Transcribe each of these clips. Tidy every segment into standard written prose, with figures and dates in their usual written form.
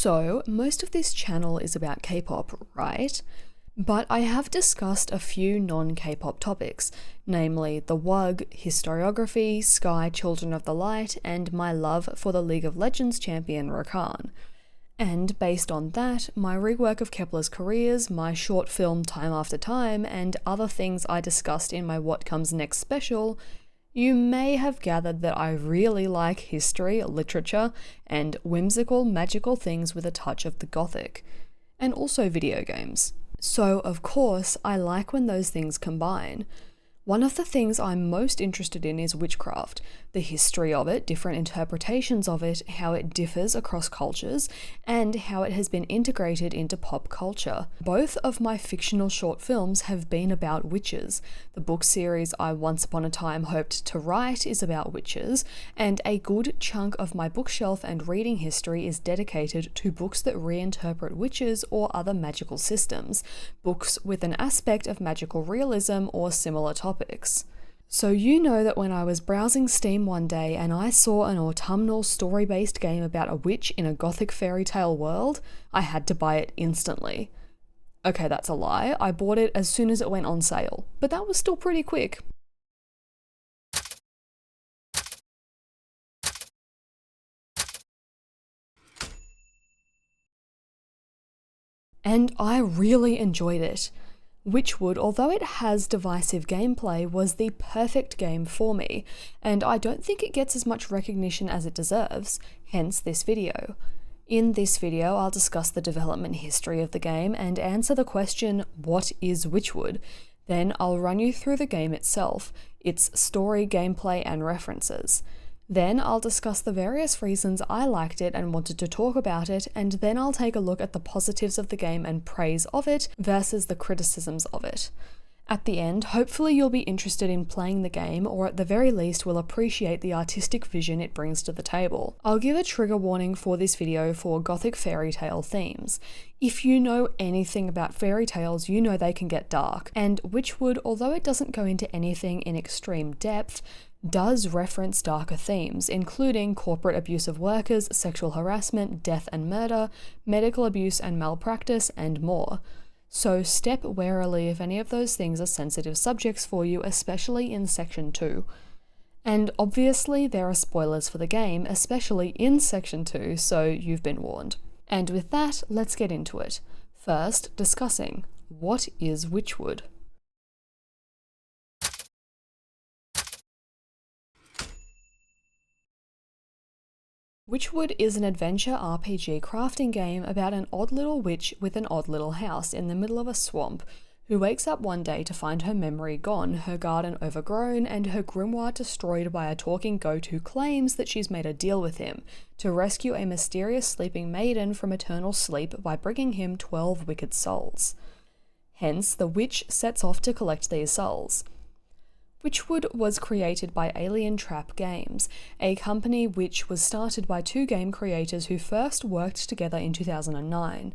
So, most of this channel is about K-pop, right? But I have discussed a few non-K-pop topics, namely the WUG, historiography, Sky Children of the Light, and my love for the League of Legends champion Rakan. And based on that, my rework of Kepler's careers, my short film Time After Time, and other things I discussed in my What Comes Next special, you may have gathered that I really like history, literature, and whimsical, magical things with a touch of the gothic, and also video games. So, of course, I like when those things combine. One of the things I'm most interested in is witchcraft, the history of it, different interpretations of it, how it differs across cultures, and how it has been integrated into pop culture. Both of my fictional short films have been about witches. The book series I once upon a time hoped to write is about witches, and a good chunk of my bookshelf and reading history is dedicated to books that reinterpret witches or other magical systems, books with an aspect of magical realism or similar topics. So you know that when I was browsing Steam one day and I saw an autumnal story-based game about a witch in a gothic fairy tale world, I had to buy it instantly. Okay, that's a lie. I bought it as soon as it went on sale, but that was still pretty quick. And I really enjoyed it. Wytchwood, although it has divisive gameplay, was the perfect game for me, and I don't think it gets as much recognition as it deserves, hence this video. In this video, I'll discuss the development history of the game and answer the question, what is Wytchwood? Then I'll run you through the game itself, its story, gameplay, and references. Then I'll discuss the various reasons I liked it and wanted to talk about it, and then I'll take a look at the positives of the game and praise of it versus the criticisms of it. At the end, hopefully you'll be interested in playing the game, or at the very least will appreciate the artistic vision it brings to the table. I'll give a trigger warning for this video for gothic fairy tale themes. If you know anything about fairy tales, you know they can get dark, and Wytchwood, although it doesn't go into anything in extreme depth, does reference darker themes, including corporate abuse of workers, sexual harassment, death and murder, medical abuse and malpractice, and more. So step warily if any of those things are sensitive subjects for you, especially in Section 2. And obviously there are spoilers for the game, especially in Section 2, so you've been warned. And with that, let's get into it. First, discussing, what is Wytchwood? Wytchwood is an adventure RPG crafting game about an odd little witch with an odd little house in the middle of a swamp who wakes up one day to find her memory gone, her garden overgrown, and her grimoire destroyed by a talking goat who claims that she's made a deal with him to rescue a mysterious sleeping maiden from eternal sleep by bringing him 12 wicked souls. Hence, the witch sets off to collect these souls. Wytchwood was created by Alien Trap Games, a company which was started by two game creators who first worked together in 2009.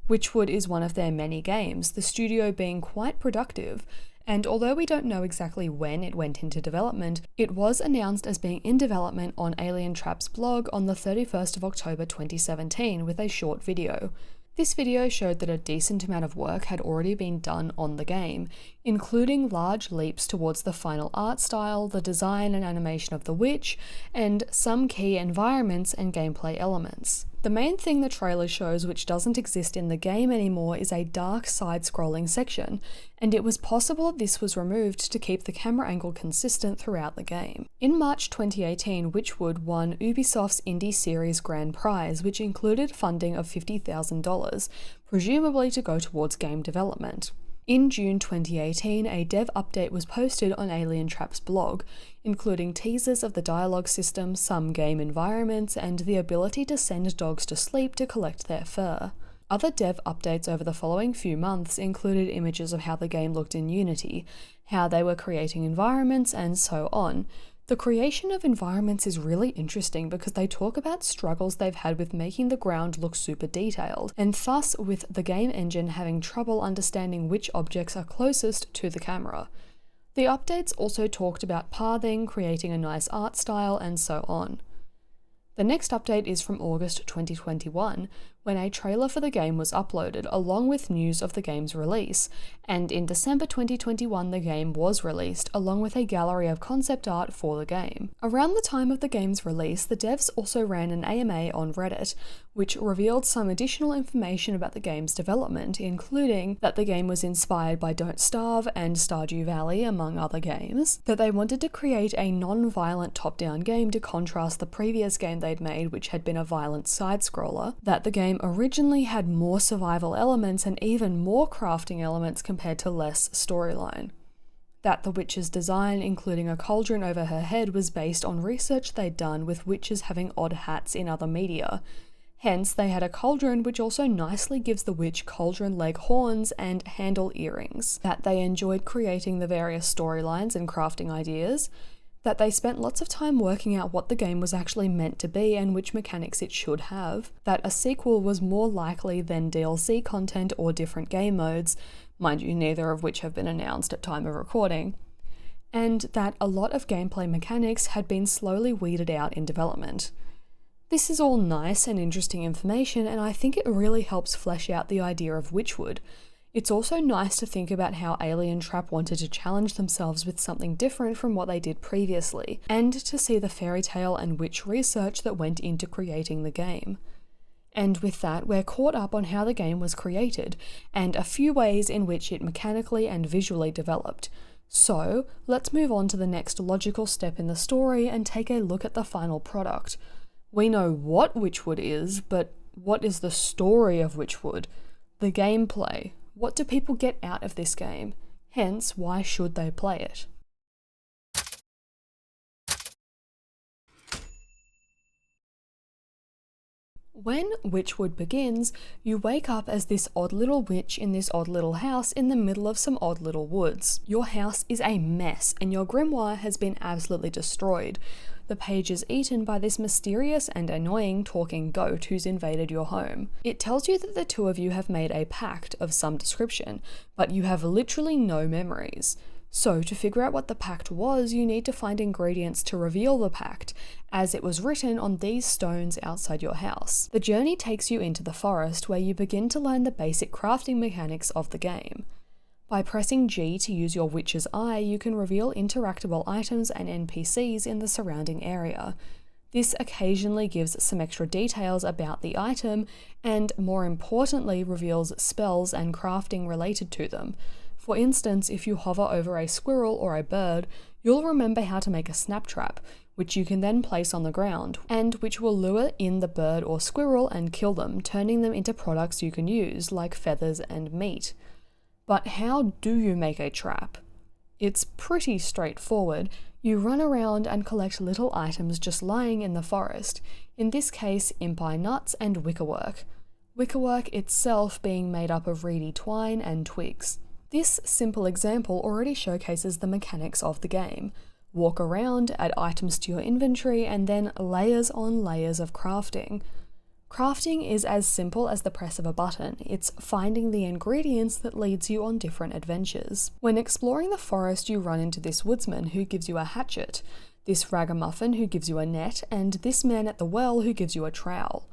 Wytchwood is one of their many games, the studio being quite productive, and although we don't know exactly when it went into development, it was announced as being in development on Alien Trap's blog on the 31st of October 2017 with a short video. This video showed that a decent amount of work had already been done on the game, including large leaps towards the final art style, the design and animation of the witch, and some key environments and gameplay elements. The main thing the trailer shows which doesn't exist in the game anymore is a dark side-scrolling section, and it was possible this was removed to keep the camera angle consistent throughout the game. In March 2018, Wytchwood won Ubisoft's Indie Series Grand Prize, which included funding of $50,000, presumably to go towards game development. In June 2018, a dev update was posted on Alien Trap's blog, including teasers of the dialogue system, some game environments, and the ability to send dogs to sleep to collect their fur. Other dev updates over the following few months included images of how the game looked in Unity, how they were creating environments, and so on. The creation of environments is really interesting because they talk about struggles they've had with making the ground look super detailed, and thus with the game engine having trouble understanding which objects are closest to the camera. The updates also talked about pathing, creating a nice art style, and so on. The next update is from August 2021, when a trailer for the game was uploaded along with news of the game's release, and in December 2021 the game was released along with a gallery of concept art for the game. Around the time of the game's release, the devs also ran an AMA on Reddit, which revealed some additional information about the game's development, including that the game was inspired by Don't Starve and Stardew Valley, among other games, that they wanted to create a non-violent top-down game to contrast the previous game they'd made, which had been a violent side-scroller, that the game originally had more survival elements and even more crafting elements compared to less storyline. That the witch's design, including a cauldron over her head, was based on research they'd done with witches having odd hats in other media. Hence, they had a cauldron which also nicely gives the witch cauldron leg horns and handle earrings. That they enjoyed creating the various storylines and crafting ideas. That they spent lots of time working out what the game was actually meant to be and which mechanics it should have. That a sequel was more likely than DLC content or different game modes, mind you, neither of which have been announced at time of recording. And that a lot of gameplay mechanics had been slowly weeded out in development. This is all nice and interesting information, and I think it really helps flesh out the idea of Wytchwood. It's also nice to think about how Alien Trap wanted to challenge themselves with something different from what they did previously, and to see the Fairytale and witch research that went into creating the game. And with that, we're caught up on how the game was created, and a few ways in which it mechanically and visually developed. So, let's move on to the next logical step in the story and take a look at the final product. We know what Wytchwood is, but what is the story of Wytchwood? The gameplay. What do people get out of this game? Hence, why should they play it? When Wytchwood begins, you wake up as this odd little witch in this odd little house in the middle of some odd little woods. Your house is a mess and your grimoire has been absolutely destroyed. The page is eaten by this mysterious and annoying talking goat who's invaded your home. It tells you that the two of you have made a pact of some description, but you have literally no memories. So to figure out what the pact was, you need to find ingredients to reveal the pact, as it was written on these stones outside your house. The journey takes you into the forest, where you begin to learn the basic crafting mechanics of the game. By pressing G to use your witch's eye, you can reveal interactable items and NPCs in the surrounding area. This occasionally gives some extra details about the item, and more importantly reveals spells and crafting related to them. For instance, if you hover over a squirrel or a bird, you'll remember how to make a snap trap, which you can then place on the ground, and which will lure in the bird or squirrel and kill them, turning them into products you can use, like feathers and meat. But how do you make a trap? It's pretty straightforward. You run around and collect little items just lying in the forest, in this case impi nuts and wickerwork. Wickerwork itself being made up of reedy twine and twigs. This simple example already showcases the mechanics of the game. Walk around, add items to your inventory, and then layers on layers of crafting. Crafting is as simple as the press of a button. It's finding the ingredients that leads you on different adventures. When exploring the forest, you run into this woodsman who gives you a hatchet, this ragamuffin who gives you a net, and this man at the well who gives you a trowel.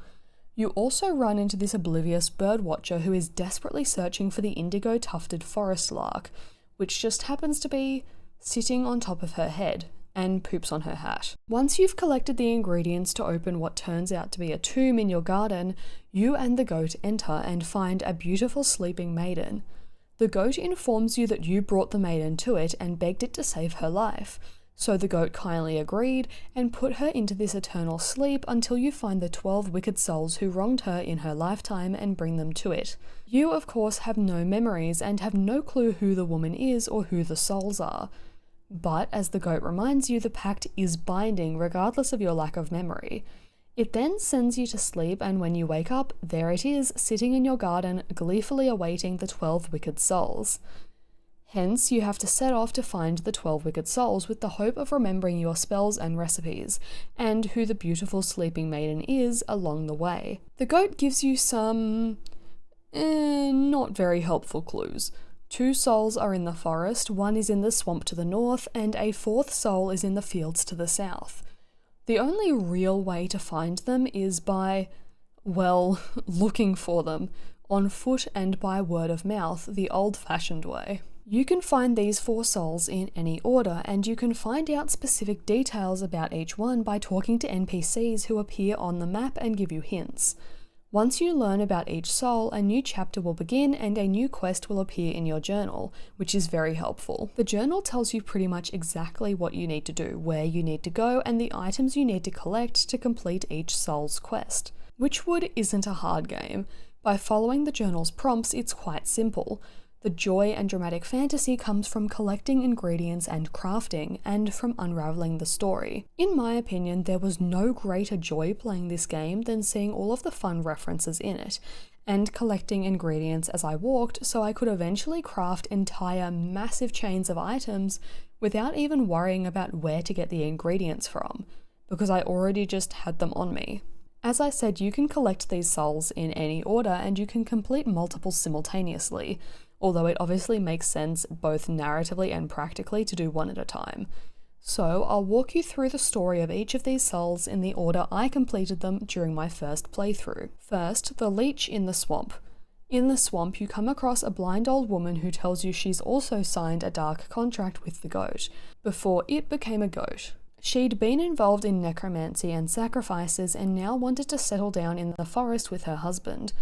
You also run into this oblivious birdwatcher who is desperately searching for the indigo-tufted forest lark, which just happens to be sitting on top of her head and poops on her hat. Once you've collected the ingredients to open what turns out to be a tomb in your garden, you and the goat enter and find a beautiful sleeping maiden. The goat informs you that you brought the maiden to it and begged it to save her life. So the goat kindly agreed and put her into this eternal sleep until you find the 12 wicked souls who wronged her in her lifetime and bring them to it. You, of course, have no memories and have no clue who the woman is or who the souls are. But, as the goat reminds you, the pact is binding regardless of your lack of memory. It then sends you to sleep, and when you wake up, there it is, sitting in your garden, gleefully awaiting the 12 wicked souls. Hence, you have to set off to find the 12 wicked souls with the hope of remembering your spells and recipes, and who the beautiful sleeping maiden is along the way. The goat gives you some not very helpful clues. 2 souls are in the forest, 1 is in the swamp to the north, and a 4th soul is in the fields to the south. The only real way to find them is by, well, looking for them, on foot and by word of mouth, the old-fashioned way. You can find these 4 souls in any order, and you can find out specific details about each one by talking to NPCs who appear on the map and give you hints. Once you learn about each soul, a new chapter will begin and a new quest will appear in your journal, which is very helpful. The journal tells you pretty much exactly what you need to do, where you need to go, and the items you need to collect to complete each soul's quest. Wytchwood isn't a hard game. By following the journal's prompts, it's quite simple. The joy and dramatic fantasy comes from collecting ingredients and crafting, and from unraveling the story. In my opinion, there was no greater joy playing this game than seeing all of the fun references in it, and collecting ingredients as I walked so I could eventually craft entire massive chains of items without even worrying about where to get the ingredients from, because I already just had them on me. As I said, you can collect these souls in any order and you can complete multiple simultaneously, although it obviously makes sense both narratively and practically to do one at a time. So I'll walk you through the story of each of these souls in the order I completed them during my first playthrough. First, the leech in the swamp. In the swamp, you come across a blind old woman who tells you she's also signed a dark contract with the goat, before it became a goat. She'd been involved in necromancy and sacrifices and now wanted to settle down in the forest with her husband.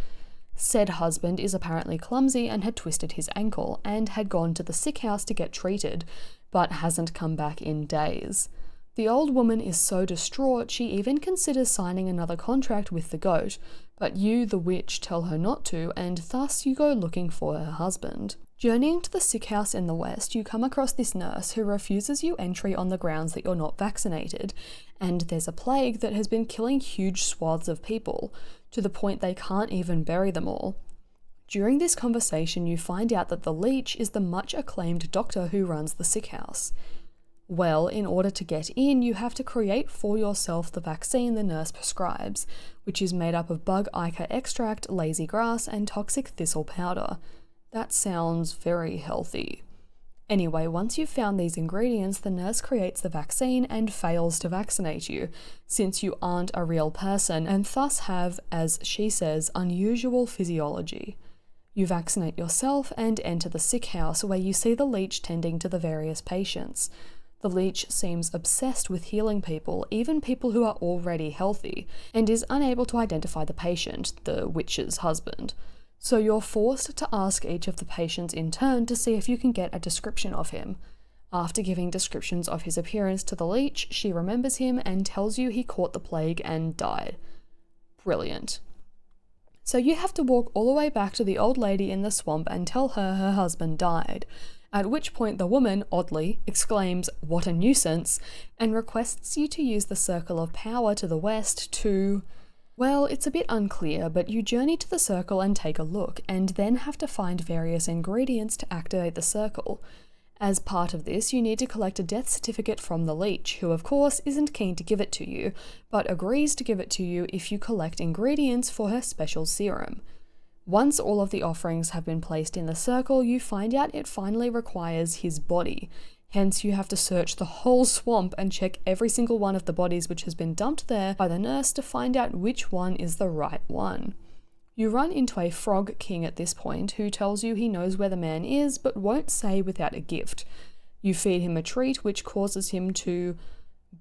Said husband is apparently clumsy and had twisted his ankle, and had gone to the sick house to get treated, but hasn't come back in days. The old woman is so distraught she even considers signing another contract with the goat, but you, the witch, tell her not to, and thus you go looking for her husband. Journeying to the sick house in the west, you come across this nurse who refuses you entry on the grounds that you're not vaccinated, and there's a plague that has been killing huge swaths of people, to the point they can't even bury them all. During this conversation, you find out that the leech is the much acclaimed doctor who runs the sick house. Well, in order to get in, you have to create for yourself the vaccine the nurse prescribes, which is made up of bug ichor extract, lazy grass, and toxic thistle powder. That sounds very healthy. Anyway, once you've found these ingredients, the nurse creates the vaccine and fails to vaccinate you, since you aren't a real person and thus have, as she says, unusual physiology. You vaccinate yourself and enter the sick house, where you see the leech tending to the various patients. The leech seems obsessed with healing people, even people who are already healthy, and is unable to identify the patient, the witch's husband. So you're forced to ask each of the patients in turn to see if you can get a description of him. After giving descriptions of his appearance to the leech, she remembers him and tells you he caught the plague and died. Brilliant. So you have to walk all the way back to the old lady in the swamp and tell her her husband died, at which point the woman, oddly, exclaims, "What a nuisance," and requests you to use the circle of power to the west to... Well, it's a bit unclear, but you journey to the circle and take a look, and then have to find various ingredients to activate the circle. As part of this, you need to collect a death certificate from the leech, who of course isn't keen to give it to you, but agrees to give it to you if you collect ingredients for her special serum. Once all of the offerings have been placed in the circle, you find out it finally requires his body. Hence, you have to search the whole swamp and check every single one of the bodies which has been dumped there by the nurse to find out which one is the right one. You run into a frog king at this point who tells you he knows where the man is but won't say without a gift. You feed him a treat which causes him to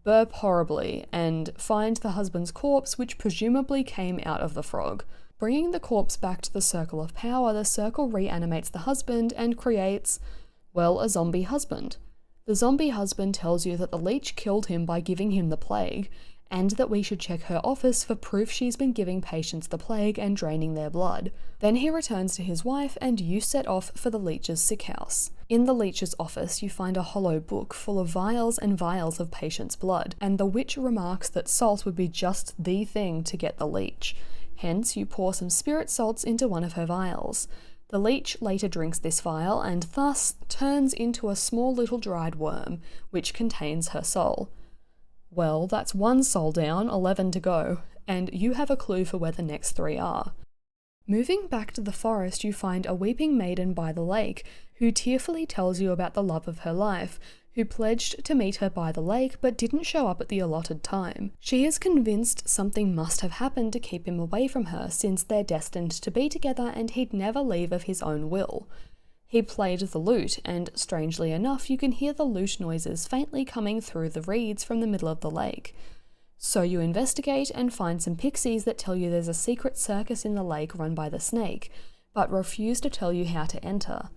burp horribly and find the husband's corpse, which presumably came out of the frog. Bringing the corpse back to the circle of power, the circle reanimates the husband and creates, well, a zombie husband. The zombie husband tells you that the leech killed him by giving him the plague, and that we should check her office for proof she's been giving patients the plague and draining their blood. Then he returns to his wife and you set off for the leech's sick house. In the leech's office, you find a hollow book full of vials and vials of patients' blood, and the witch remarks that salt would be just the thing to get the leech. Hence, you pour some spirit salts into one of her vials. The leech later drinks this vial and thus turns into a small little dried worm, which contains her soul. Well, that's 1 soul down, 11 to go, and you have a clue for where the next 3 are. Moving back to the forest, you find a weeping maiden by the lake, who tearfully tells you about the love of her life, who pledged to meet her by the lake but didn't show up at the allotted time. She is convinced something must have happened to keep him away from her since they're destined to be together and he'd never leave of his own will. He played the lute, and strangely enough, you can hear the lute noises faintly coming through the reeds from the middle of the lake. So you investigate and find some pixies that tell you there's a secret circus in the lake run by the snake, but refuse to tell you how to enter.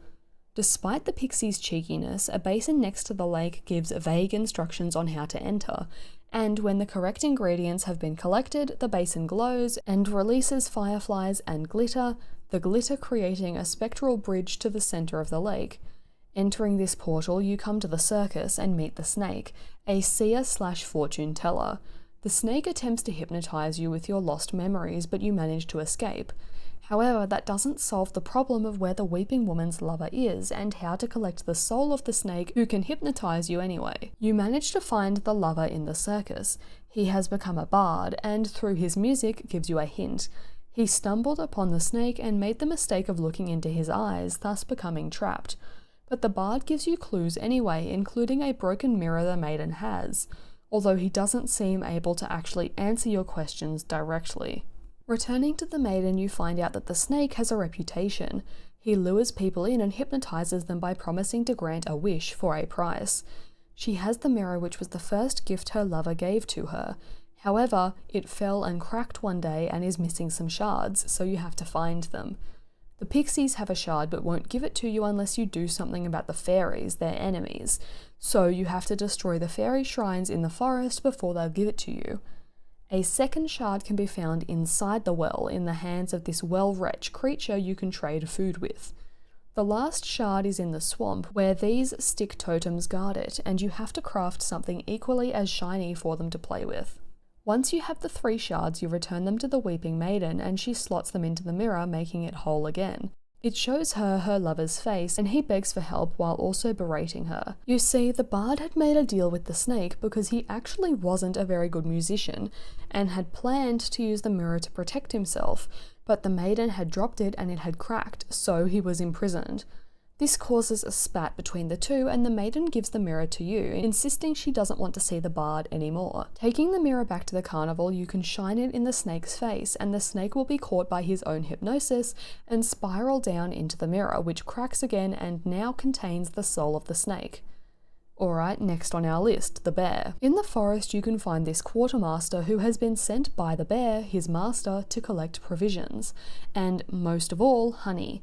Despite the pixies' cheekiness, a basin next to the lake gives vague instructions on how to enter, and when the correct ingredients have been collected, the basin glows and releases fireflies and glitter, the glitter creating a spectral bridge to the center of the lake. Entering this portal, you come to the circus and meet the snake, a seer/fortune teller. The snake attempts to hypnotize you with your lost memories, but you manage to escape. However, that doesn't solve the problem of where the weeping woman's lover is and how to collect the soul of the snake who can hypnotize you anyway. You manage to find the lover in the circus. He has become a bard, and through his music gives you a hint. He stumbled upon the snake and made the mistake of looking into his eyes, thus becoming trapped. But the bard gives you clues anyway, including a broken mirror the maiden has, although he doesn't seem able to actually answer your questions directly. Returning to the maiden, you find out that the snake has a reputation. He lures people in and hypnotizes them by promising to grant a wish for a price. She has the mirror, which was the first gift her lover gave to her. However, it fell and cracked one day and is missing some shards, so you have to find them. The pixies have a shard but won't give it to you unless you do something about the fairies, their enemies, so you have to destroy the fairy shrines in the forest before they'll give it to you. A second shard can be found inside the well in the hands of this well-wretched creature you can trade food with. The last shard is in the swamp, where these stick totems guard it, and you have to craft something equally as shiny for them to play with. Once you have the 3 shards, you return them to the weeping maiden, and she slots them into the mirror, making it whole again. It shows her lover's face, and he begs for help while also berating her. You see, the bard had made a deal with the snake because he actually wasn't a very good musician, and had planned to use the mirror to protect himself, but the maiden had dropped it and it had cracked, so he was imprisoned. This causes a spat between the two, and the maiden gives the mirror to you, insisting she doesn't want to see the bard anymore. Taking the mirror back to the carnival, you can shine it in the snake's face, and the snake will be caught by his own hypnosis and spiral down into the mirror, which cracks again and now contains the soul of the snake. Alright, next on our list, the bear. In the forest you can find this quartermaster who has been sent by the bear, his master, to collect provisions, and most of all, honey.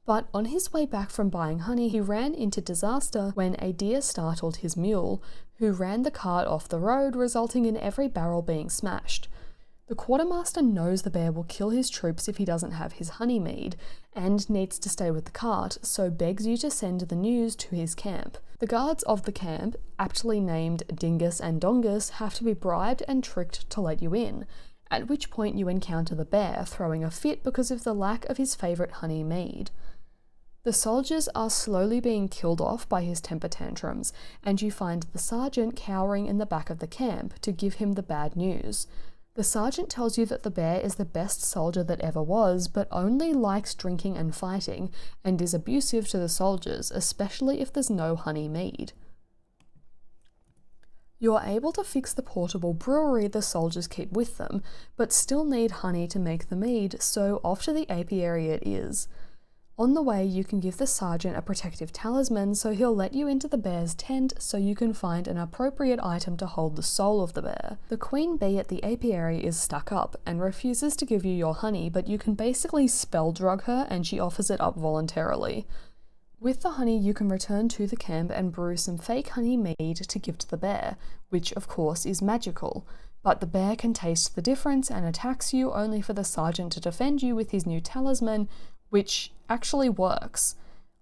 But on his way back from buying honey, he ran into disaster when a deer startled his mule, who ran the cart off the road, resulting in every barrel being smashed. The quartermaster knows the bear will kill his troops if he doesn't have his honey mead, and needs to stay with the cart, so begs you to send the news to his camp. The guards of the camp, aptly named Dingus and Dongus, have to be bribed and tricked to let you in, at which point you encounter the bear, throwing a fit because of the lack of his favourite honey mead. The soldiers are slowly being killed off by his temper tantrums, and you find the sergeant cowering in the back of the camp to give him the bad news. The sergeant tells you that the bear is the best soldier that ever was, but only likes drinking and fighting, and is abusive to the soldiers, especially if there's no honey mead. You're able to fix the portable brewery the soldiers keep with them, but still need honey to make the mead, so off to the apiary it is. On the way, you can give the sergeant a protective talisman, so he'll let you into the bear's tent so you can find an appropriate item to hold the soul of the bear. The queen bee at the apiary is stuck up and refuses to give you your honey, but you can basically spell drug her and she offers it up voluntarily. With the honey, you can return to the camp and brew some fake honey mead to give to the bear, which of course is magical. But the bear can taste the difference and attacks you, only for the sergeant to defend you with his new talisman, which actually works.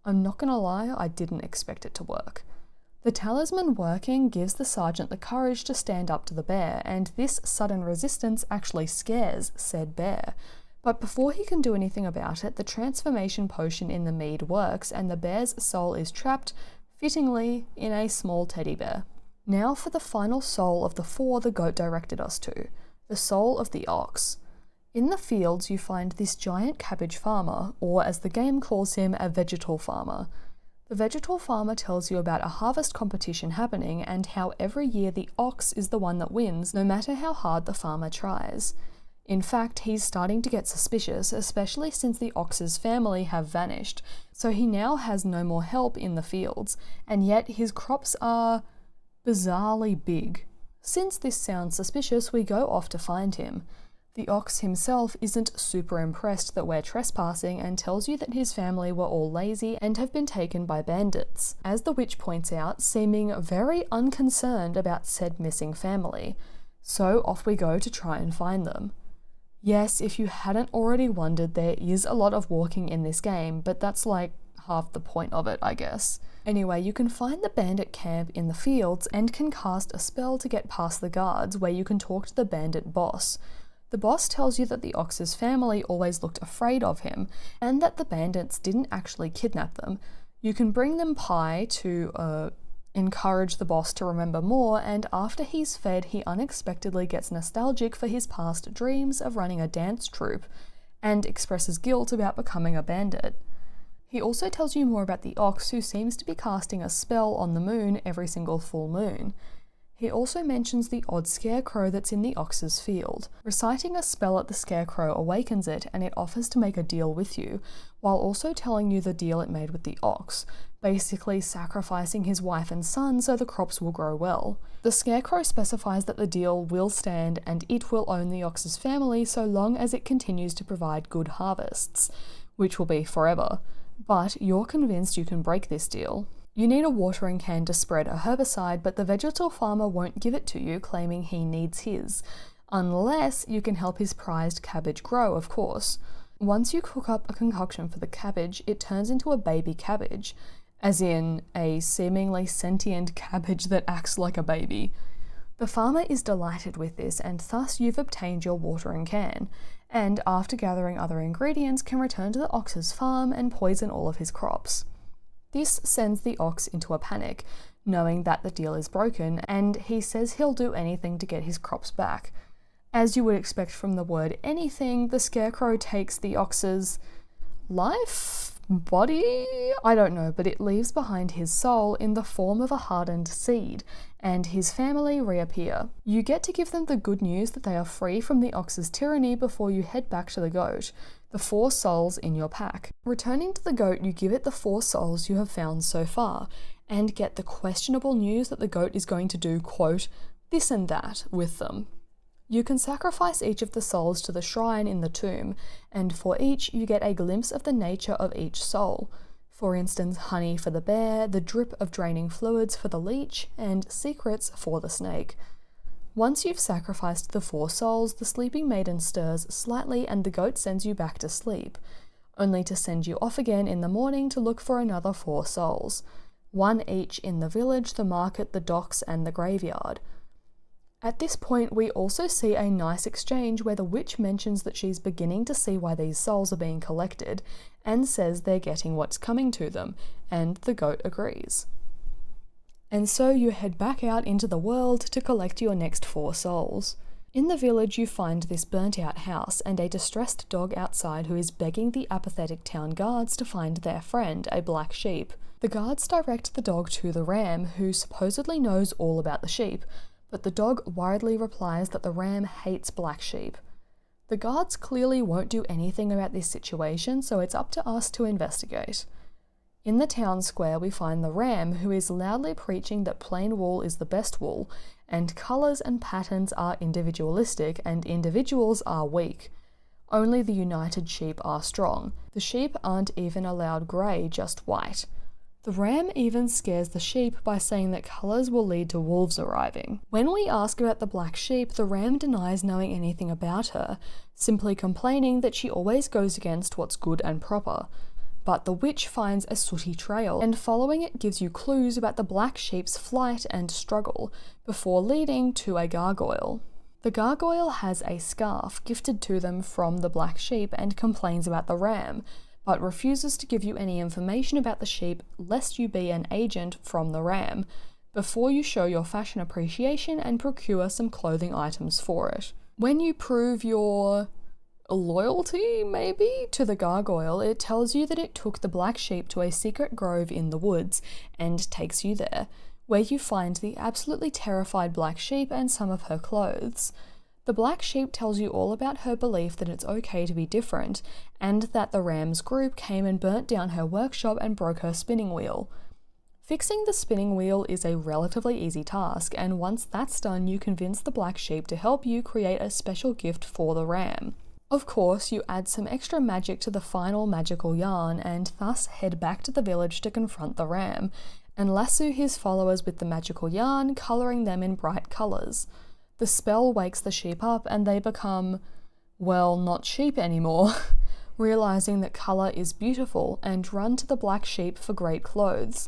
I'm not gonna lie, I didn't expect it to work. The talisman working gives the sergeant the courage to stand up to the bear, and this sudden resistance actually scares said bear. But before he can do anything about it, the transformation potion in the mead works, and the bear's soul is trapped, fittingly, in a small teddy bear. Now for the final soul of the 4 the goat directed us to, the soul of the ox. In the fields you find this giant cabbage farmer, or as the game calls him, a vegetal farmer. The vegetal farmer tells you about a harvest competition happening and how every year the ox is the one that wins, no matter how hard the farmer tries. In fact, he's starting to get suspicious, especially since the ox's family have vanished, so he now has no more help in the fields, and yet his crops are bizarrely big. Since this sounds suspicious, we go off to find him. The ox himself isn't super impressed that we're trespassing and tells you that his family were all lazy and have been taken by bandits, as the witch points out, seeming very unconcerned about said missing family. So off we go to try and find them. Yes, if you hadn't already wondered, there is a lot of walking in this game, but that's like half the point of it, I guess. Anyway, you can find the bandit camp in the fields and can cast a spell to get past the guards, where you can talk to the bandit boss. The boss tells you that the ox's family always looked afraid of him, and that the bandits didn't actually kidnap them. You can bring them pie to encourage the boss to remember more, and after he's fed, he unexpectedly gets nostalgic for his past dreams of running a dance troupe, and expresses guilt about becoming a bandit. He also tells you more about the ox, who seems to be casting a spell on the moon every single full moon. He also mentions the odd scarecrow that's in the ox's field. Reciting a spell at the scarecrow awakens it, and it offers to make a deal with you, while also telling you the deal it made with the ox, basically sacrificing his wife and son so the crops will grow well. The scarecrow specifies that the deal will stand and it will own the ox's family so long as it continues to provide good harvests, which will be forever. But you're convinced you can break this deal. You need a watering can to spread a herbicide, but the vegetal farmer won't give it to you, claiming he needs his. Unless you can help his prized cabbage grow, of course. Once you cook up a concoction for the cabbage, it turns into a baby cabbage, as in a seemingly sentient cabbage that acts like a baby. The farmer is delighted with this, and thus you've obtained your watering can, and after gathering other ingredients can return to the ox's farm and poison all of his crops. This sends the ox into a panic, knowing that the deal is broken, and he says he'll do anything to get his crops back. As you would expect from the word anything, the scarecrow takes the ox's life? Body? I don't know, but it leaves behind his soul in the form of a hardened seed, and his family reappear. You get to give them the good news that they are free from the ox's tyranny before you head back to the goat, the 4 souls in your pack. Returning to the goat, you give it the 4 souls you have found so far, and get the questionable news that the goat is going to do, quote, this and that with them. You can sacrifice each of the souls to the shrine in the tomb, and for each you get a glimpse of the nature of each soul. For instance, honey for the bear, the drip of draining fluids for the leech, and secrets for the snake. Once you've sacrificed the 4 souls, the sleeping maiden stirs slightly and the goat sends you back to sleep, only to send you off again in the morning to look for another 4 souls, 1 each in the village, the market, the docks, and the graveyard. At this point, we also see a nice exchange where the witch mentions that she's beginning to see why these souls are being collected, and says they're getting what's coming to them, and the goat agrees. And so you head back out into the world to collect your next 4 souls. In the village, you find this burnt-out house and a distressed dog outside who is begging the apathetic town guards to find their friend, a black sheep. The guards direct the dog to the ram, who supposedly knows all about the sheep, but the dog worriedly replies that the ram hates black sheep. The guards clearly won't do anything about this situation, so it's up to us to investigate. In the town square, we find the ram, who is loudly preaching that plain wool is the best wool, and colours and patterns are individualistic and individuals are weak. Only the united sheep are strong. The sheep aren't even allowed grey, just white. The ram even scares the sheep by saying that colours will lead to wolves arriving. When we ask about the black sheep, the ram denies knowing anything about her, simply complaining that she always goes against what's good and proper. But the witch finds a sooty trail, and following it gives you clues about the black sheep's flight and struggle, before leading to a gargoyle. The gargoyle has a scarf gifted to them from the black sheep and complains about the ram, but refuses to give you any information about the sheep lest you be an agent from the ram, before you show your fashion appreciation and procure some clothing items for it. When you prove your loyalty, maybe, to the gargoyle, it tells you that it took the black sheep to a secret grove in the woods and takes you there, where you find the absolutely terrified black sheep and some of her clothes. The black sheep tells you all about her belief that it's okay to be different, and that the Rams group came and burnt down her workshop and broke her spinning wheel. Fixing the spinning wheel is a relatively easy task, and once that's done, you convince the black sheep to help you create a special gift for the ram. Of course, you add some extra magic to the final magical yarn and thus head back to the village to confront the ram, and lasso his followers with the magical yarn, colouring them in bright colours. The spell wakes the sheep up and they become, well, not sheep anymore, realising that colour is beautiful, and run to the black sheep for great clothes.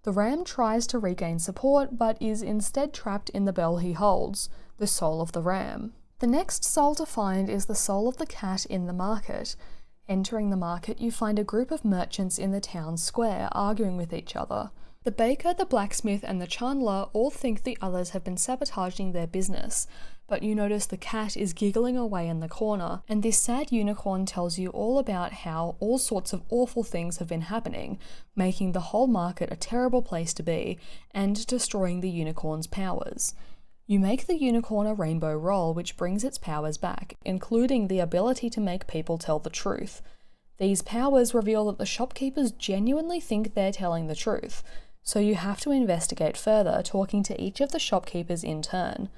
The ram tries to regain support, but is instead trapped in the bell he holds, the soul of the ram. The next soul to find is the soul of the cat in the market. Entering the market, you find a group of merchants in the town square arguing with each other. The baker, the blacksmith, and the chandler all think the others have been sabotaging their business, but you notice the cat is giggling away in the corner, and this sad unicorn tells you all about how all sorts of awful things have been happening, making the whole market a terrible place to be, and destroying the unicorn's powers. You make the unicorn a rainbow roll, which brings its powers back, including the ability to make people tell the truth. These powers reveal that the shopkeepers genuinely think they're telling the truth, so you have to investigate further, talking to each of the shopkeepers in turn.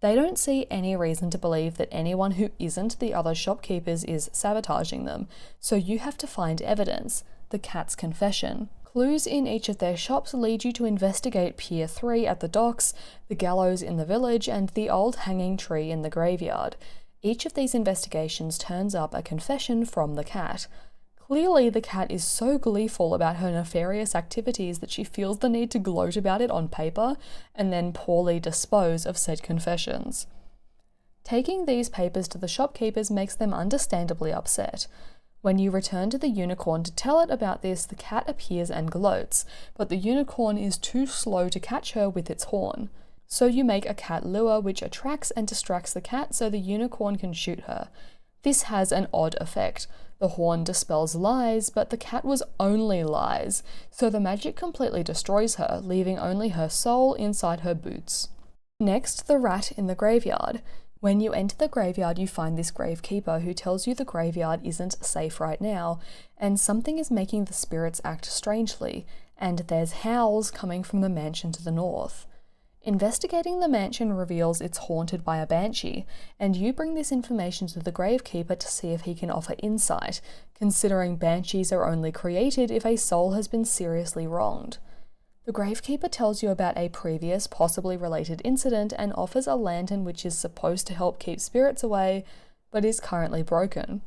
They don't see any reason to believe that anyone who isn't the other shopkeepers is sabotaging them, so you have to find evidence, the cat's confession. Clues in each of their shops lead you to investigate Pier 3 at the docks, the gallows in the village, and the old hanging tree in the graveyard. Each of these investigations turns up a confession from the cat. Clearly, the cat is so gleeful about her nefarious activities that she feels the need to gloat about it on paper and then poorly dispose of said confessions. Taking these papers to the shopkeepers makes them understandably upset. When you return to the unicorn to tell it about this, the cat appears and gloats, but the unicorn is too slow to catch her with its horn. So you make a cat lure which attracts and distracts the cat so the unicorn can shoot her. This has an odd effect. The horn dispels lies, but the cat was only lies, so the magic completely destroys her, leaving only her soul inside her boots. Next, the rat in the graveyard. When you enter the graveyard, you find this gravekeeper who tells you the graveyard isn't safe right now, and something is making the spirits act strangely, and there's howls coming from the mansion to the north. Investigating the mansion reveals it's haunted by a banshee, and you bring this information to the gravekeeper to see if he can offer insight, considering banshees are only created if a soul has been seriously wronged. The gravekeeper tells you about a previous, possibly related incident and offers a lantern which is supposed to help keep spirits away, but is currently broken.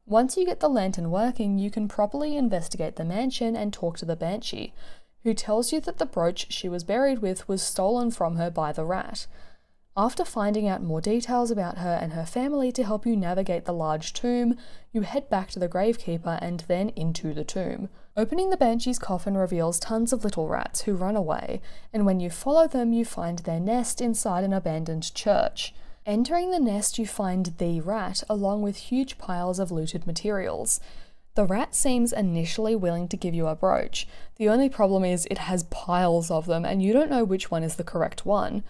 Once you get the lantern working, you can properly investigate the mansion and talk to the banshee, who tells you that the brooch she was buried with was stolen from her by the rat. After finding out more details about her and her family to help you navigate the large tomb, you head back to the gravekeeper and then into the tomb. Opening the banshee's coffin reveals tons of little rats who run away, and when you follow them you find their nest inside an abandoned church. Entering the nest you find the rat along with huge piles of looted materials. The rat seems initially willing to give you a brooch. The only problem is it has piles of them and you don't know which one is the correct one.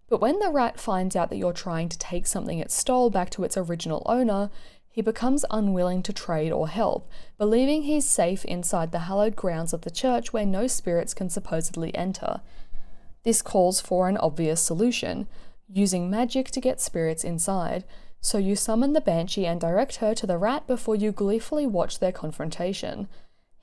But when the rat finds out that you're trying to take something it stole back to its original owner, he becomes unwilling to trade or help, believing he's safe inside the hallowed grounds of the church where no spirits can supposedly enter. This calls for an obvious solution, using magic to get spirits inside, so you summon the banshee and direct her to the rat before you gleefully watch their confrontation.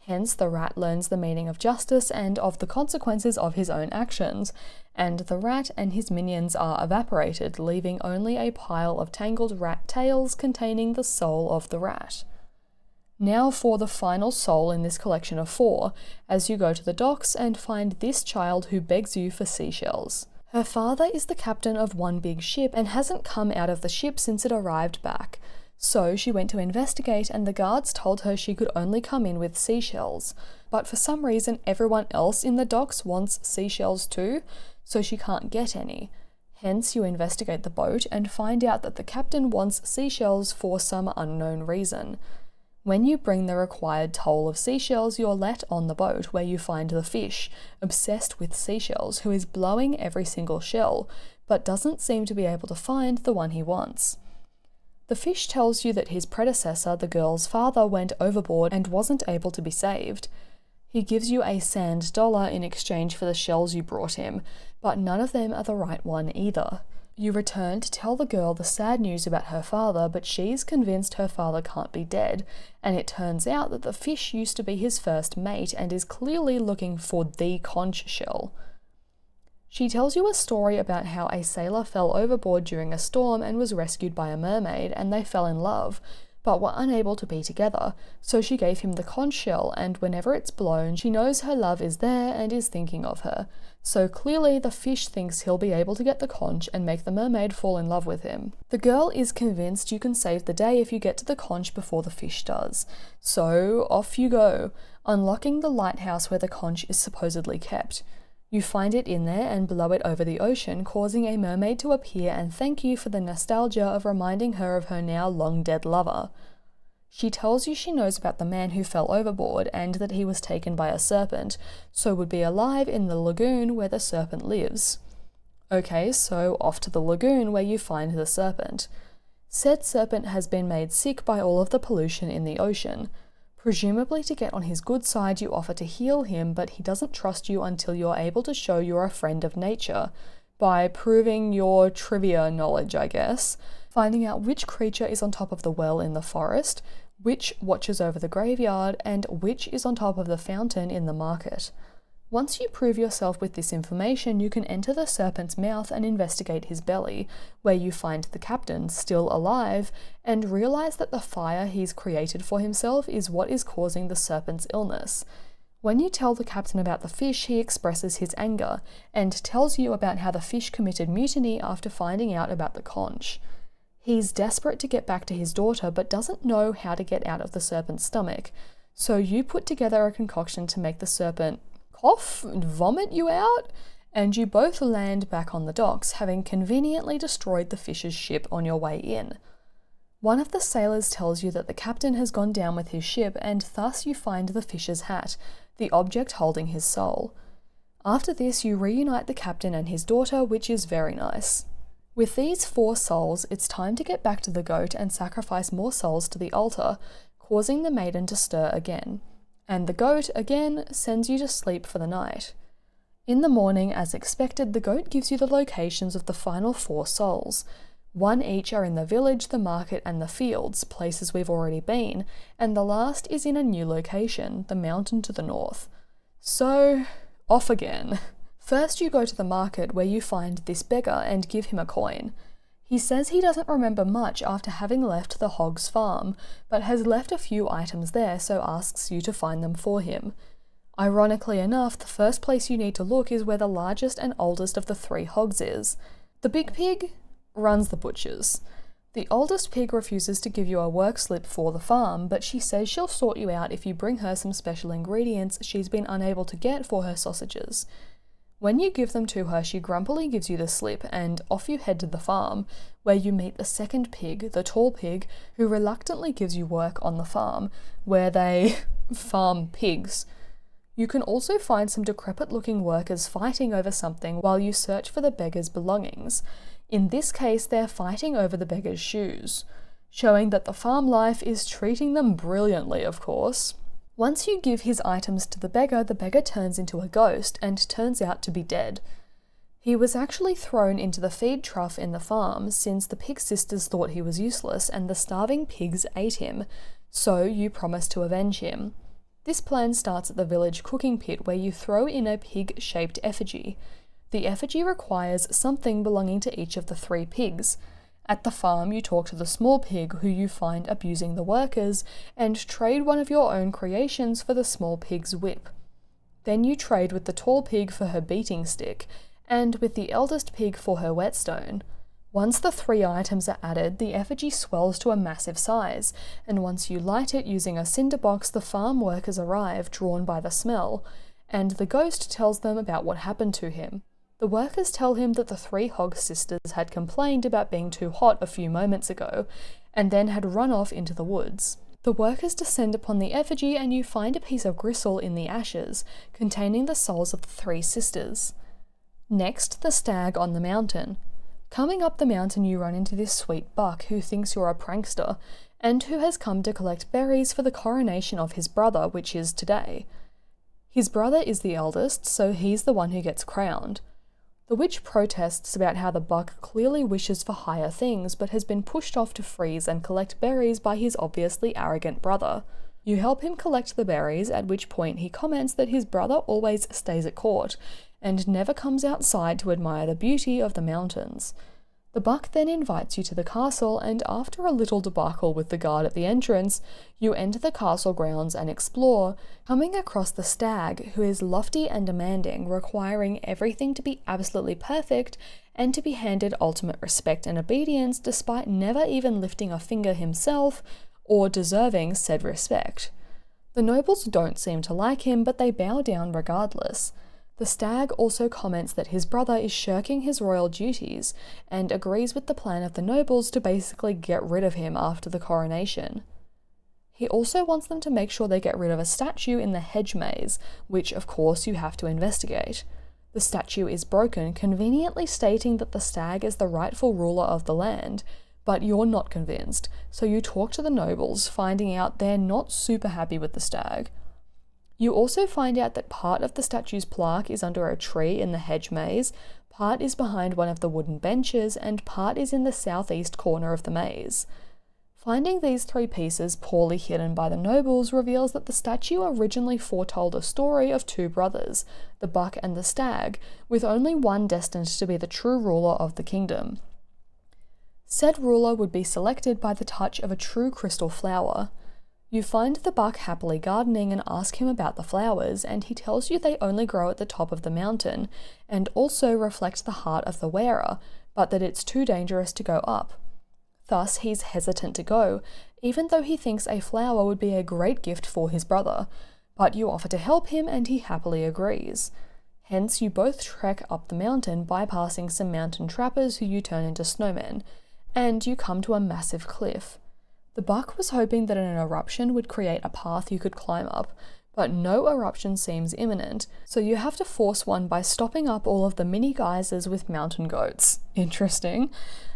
Hence, the rat learns the meaning of justice and of the consequences of his own actions, and the rat and his minions are evaporated, leaving only a pile of tangled rat tails containing the soul of the rat. Now for the final soul in this collection of 4, as you go to the docks and find this child who begs you for seashells. Her father is the captain of one big ship and hasn't come out of the ship since it arrived back. So she went to investigate and the guards told her she could only come in with seashells. But for some reason everyone else in the docks wants seashells too, so she can't get any. Hence, you investigate the boat and find out that the captain wants seashells for some unknown reason. When you bring the required toll of seashells, you're let on the boat, where you find the fish, obsessed with seashells, who is blowing every single shell, but doesn't seem to be able to find the one he wants. The fish tells you that his predecessor, the girl's father, went overboard and wasn't able to be saved. He gives you a sand dollar in exchange for the shells you brought him, but none of them are the right one either. You return to tell the girl the sad news about her father, but she's convinced her father can't be dead, and it turns out that the fish used to be his first mate and is clearly looking for the conch shell. She tells you a story about how a sailor fell overboard during a storm and was rescued by a mermaid, and they fell in love, but were unable to be together, so she gave him the conch shell, and whenever it's blown, she knows her love is there and is thinking of her. So clearly the fish thinks he'll be able to get the conch and make the mermaid fall in love with him. The girl is convinced you can save the day if you get to the conch before the fish does. So off you go, unlocking the lighthouse where the conch is supposedly kept. You find it in there and blow it over the ocean, causing a mermaid to appear and thank you for the nostalgia of reminding her of her now long-dead lover. She tells you she knows about the man who fell overboard and that he was taken by a serpent, so would be alive in the lagoon where the serpent lives. Okay, so off to the lagoon where you find the serpent. Said serpent has been made sick by all of the pollution in the ocean. Presumably to get on his good side, you offer to heal him, but he doesn't trust you until you're able to show you're a friend of nature, by proving your trivia knowledge, I guess, finding out which creature is on top of the well in the forest, which watches over the graveyard, and which is on top of the fountain in the market. Once you prove yourself with this information, you can enter the serpent's mouth and investigate his belly, where you find the captain still alive, and realize that the fire he's created for himself is what is causing the serpent's illness. When you tell the captain about the fish, he expresses his anger, and tells you about how the fish committed mutiny after finding out about the conch. He's desperate to get back to his daughter, but doesn't know how to get out of the serpent's stomach, so you put together a concoction to make the serpent cough and vomit you out, and you both land back on the docks, having conveniently destroyed the fish's ship on your way in. One of the sailors tells you that the captain has gone down with his ship, and thus you find the fish's hat, the object holding his soul. After this, you reunite the captain and his daughter, which is very nice. With these 4 souls, it's time to get back to the goat and sacrifice more souls to the altar, causing the maiden to stir again. And the goat, again, sends you to sleep for the night. In the morning, as expected, the goat gives you the locations of the final 4 souls. 1 each are in the village, the market, and the fields, places we've already been, and the last is in a new location, the mountain to the north. So, off again. First you go to the market where you find this beggar and give him a coin. He says he doesn't remember much after having left the hog's farm, but has left a few items there, so asks you to find them for him. Ironically enough, the first place you need to look is where the largest and oldest of the 3 hogs is. The big pig runs the butchers. The oldest pig refuses to give you a work slip for the farm, but she says she'll sort you out if you bring her some special ingredients she's been unable to get for her sausages. When you give them to her, she grumpily gives you the slip, and off you head to the farm, where you meet the second pig, the tall pig, who reluctantly gives you work on the farm, where they farm pigs. You can also find some decrepit-looking workers fighting over something while you search for the beggar's belongings. In this case, they're fighting over the beggar's shoes, showing that the farm life is treating them brilliantly, of course. Once you give his items to the beggar turns into a ghost and turns out to be dead. He was actually thrown into the feed trough in the farm, since the pig sisters thought he was useless and the starving pigs ate him, so you promise to avenge him. This plan starts at the village cooking pit, where you throw in a pig-shaped effigy. The effigy requires something belonging to each of the 3 pigs. At the farm, you talk to the small pig, who you find abusing the workers, and trade one of your own creations for the small pig's whip. Then you trade with the tall pig for her beating stick, and with the eldest pig for her whetstone. Once the 3 items are added, the effigy swells to a massive size, and once you light it using a cinder box, the farm workers arrive, drawn by the smell, and the ghost tells them about what happened to him. The workers tell him that the 3 Hog sisters had complained about being too hot a few moments ago, and then had run off into the woods. The workers descend upon the effigy and you find a piece of gristle in the ashes, containing the souls of the 3 sisters. Next, the stag on the mountain. Coming up the mountain you run into this sweet buck who thinks you're a prankster, and who has come to collect berries for the coronation of his brother, which is today. His brother is the eldest, so he's the one who gets crowned. The witch protests about how the buck clearly wishes for higher things but has been pushed off to freeze and collect berries by his obviously arrogant brother. You help him collect the berries, at which point he comments that his brother always stays at court and never comes outside to admire the beauty of the mountains. The buck then invites you to the castle, and after a little debacle with the guard at the entrance, you enter the castle grounds and explore, coming across the stag, who is lofty and demanding, requiring everything to be absolutely perfect and to be handed ultimate respect and obedience despite never even lifting a finger himself or deserving said respect. The nobles don't seem to like him, but they bow down regardless. The stag also comments that his brother is shirking his royal duties and agrees with the plan of the nobles to basically get rid of him after the coronation. He also wants them to make sure they get rid of a statue in the hedge maze, which of course you have to investigate. The statue is broken, conveniently stating that the stag is the rightful ruler of the land, but you're not convinced, so you talk to the nobles, finding out they're not super happy with the stag. You also find out that part of the statue's plaque is under a tree in the hedge maze, part is behind one of the wooden benches, and part is in the southeast corner of the maze. Finding these 3 pieces poorly hidden by the nobles reveals that the statue originally foretold a story of 2 brothers, the buck and the stag, with only one destined to be the true ruler of the kingdom. Said ruler would be selected by the touch of a true crystal flower. You find the buck happily gardening and ask him about the flowers, and he tells you they only grow at the top of the mountain, and also reflect the heart of the wearer, but that it's too dangerous to go up. Thus, he's hesitant to go, even though he thinks a flower would be a great gift for his brother, but you offer to help him and he happily agrees. Hence, you both trek up the mountain, bypassing some mountain trappers who you turn into snowmen, and you come to a massive cliff. The buck was hoping that an eruption would create a path you could climb up, but no eruption seems imminent, so you have to force one by stopping up all of the mini geysers with mountain goats. Interesting.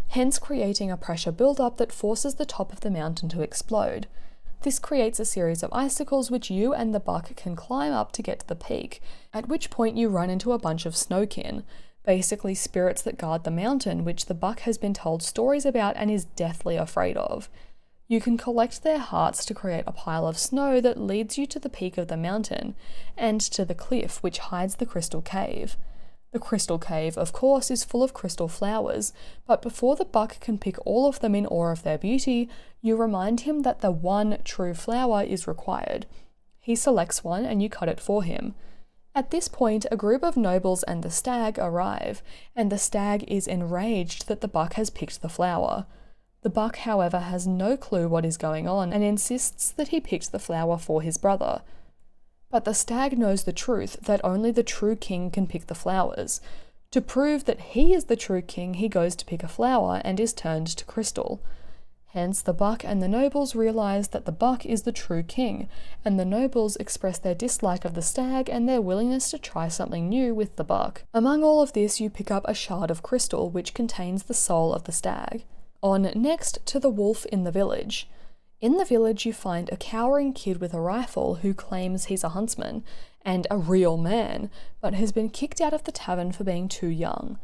Hence creating a pressure buildup that forces the top of the mountain to explode. This creates a series of icicles which you and the buck can climb up to get to the peak, at which point you run into a bunch of snowkin, basically spirits that guard the mountain, which the buck has been told stories about and is deathly afraid of. You can collect their hearts to create a pile of snow that leads you to the peak of the mountain, and to the cliff which hides the crystal cave. The crystal cave, of course, is full of crystal flowers, but before the buck can pick all of them in awe of their beauty, you remind him that the one true flower is required. He selects one and you cut it for him. At this point, a group of nobles and the stag arrive, and the stag is enraged that the buck has picked the flower. The buck, however, has no clue what is going on and insists that he picked the flower for his brother. But the stag knows the truth, that only the true king can pick the flowers. To prove that he is the true king, he goes to pick a flower and is turned to crystal. Hence, the buck and the nobles realize that the buck is the true king, and the nobles express their dislike of the stag and their willingness to try something new with the buck. Among all of this, you pick up a shard of crystal which contains the soul of the stag. On next to the wolf in the village. In the village you find a cowering kid with a rifle who claims he's a huntsman, and a real man, but has been kicked out of the tavern for being too young.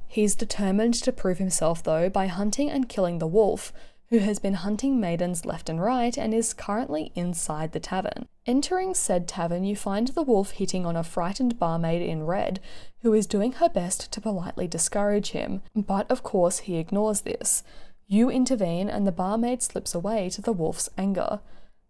He's determined to prove himself though by hunting and killing the wolf, who has been hunting maidens left and right and is currently inside the tavern. Entering said tavern, you find the wolf hitting on a frightened barmaid in red, who is doing her best to politely discourage him, but of course he ignores this. You intervene and the barmaid slips away to the wolf's anger.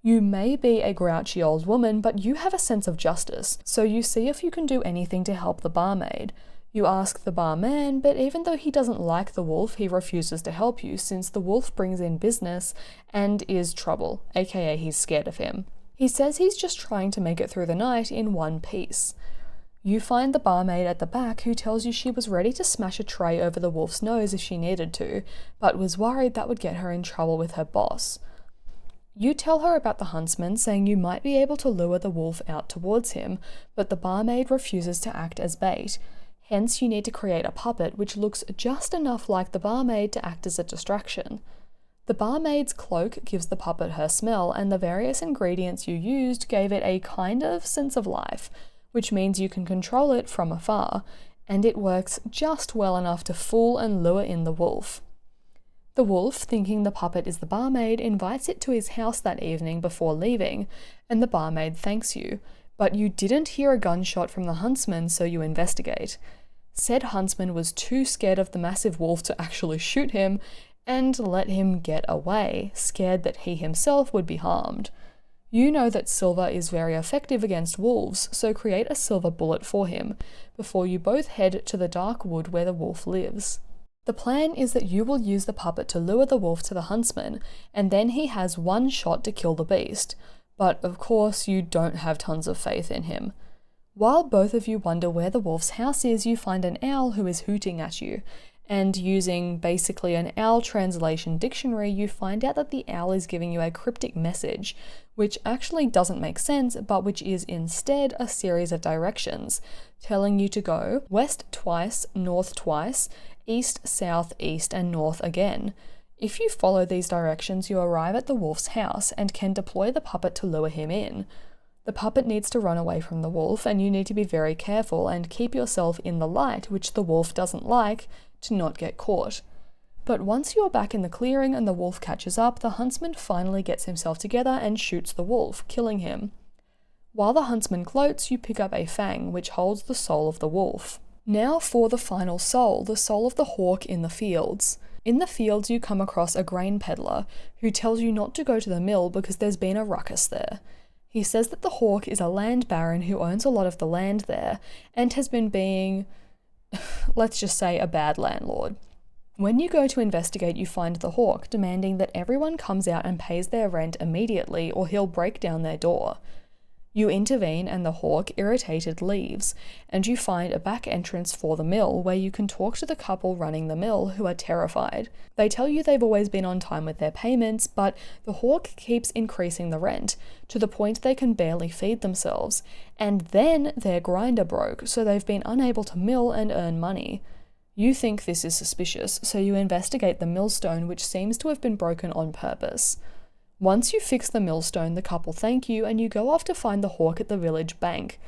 You may be a grouchy old woman, but you have a sense of justice, so you see if you can do anything to help the barmaid. You ask the barman, but even though he doesn't like the wolf, he refuses to help you since the wolf brings in business and is trouble, aka he's scared of him. He says he's just trying to make it through the night in one piece. You find the barmaid at the back who tells you she was ready to smash a tray over the wolf's nose if she needed to, but was worried that would get her in trouble with her boss. You tell her about the huntsman, saying you might be able to lure the wolf out towards him, but the barmaid refuses to act as bait. Hence, you need to create a puppet which looks just enough like the barmaid to act as a distraction. The barmaid's cloak gives the puppet her smell, and the various ingredients you used gave it a kind of sense of life, which means you can control it from afar, and it works just well enough to fool and lure in the wolf. The wolf, thinking the puppet is the barmaid, invites it to his house that evening before leaving, and the barmaid thanks you, but you didn't hear a gunshot from the huntsman, so you investigate. Said huntsman was too scared of the massive wolf to actually shoot him, and let him get away, scared that he himself would be harmed. You know that silver is very effective against wolves, so create a silver bullet for him, before you both head to the dark wood where the wolf lives. The plan is that you will use the puppet to lure the wolf to the huntsman, and then he has one shot to kill the beast, but of course you don't have tons of faith in him. While both of you wonder where the wolf's house is, you find an owl who is hooting at you, and using basically an owl translation dictionary, you find out that the owl is giving you a cryptic message, which actually doesn't make sense, but which is instead a series of directions, telling you to go west twice, north twice, east, south, east, and north again. If you follow these directions, you arrive at the wolf's house and can deploy the puppet to lure him in. The puppet needs to run away from the wolf, and you need to be very careful and keep yourself in the light, which the wolf doesn't like, to not get caught. But once you're back in the clearing and the wolf catches up, the huntsman finally gets himself together and shoots the wolf, killing him. While the huntsman gloats, you pick up a fang, which holds the soul of the wolf. Now for the final soul, the soul of the hawk in the fields. In the fields you come across a grain peddler, who tells you not to go to the mill because there's been a ruckus there. He says that the hawk is a land baron who owns a lot of the land there, and has been being, let's just say, a bad landlord. When you go to investigate, you find the hawk demanding that everyone comes out and pays their rent immediately or he'll break down their door. You intervene and the hawk, irritated, leaves, and you find a back entrance for the mill where you can talk to the couple running the mill, who are terrified. They tell you they've always been on time with their payments, but the hawk keeps increasing the rent, to the point they can barely feed themselves, and then their grinder broke, so they've been unable to mill and earn money. You think this is suspicious, so you investigate the millstone, which seems to have been broken on purpose. Once you fix the millstone, the couple thank you, and you go off to find the hawk at the village bank.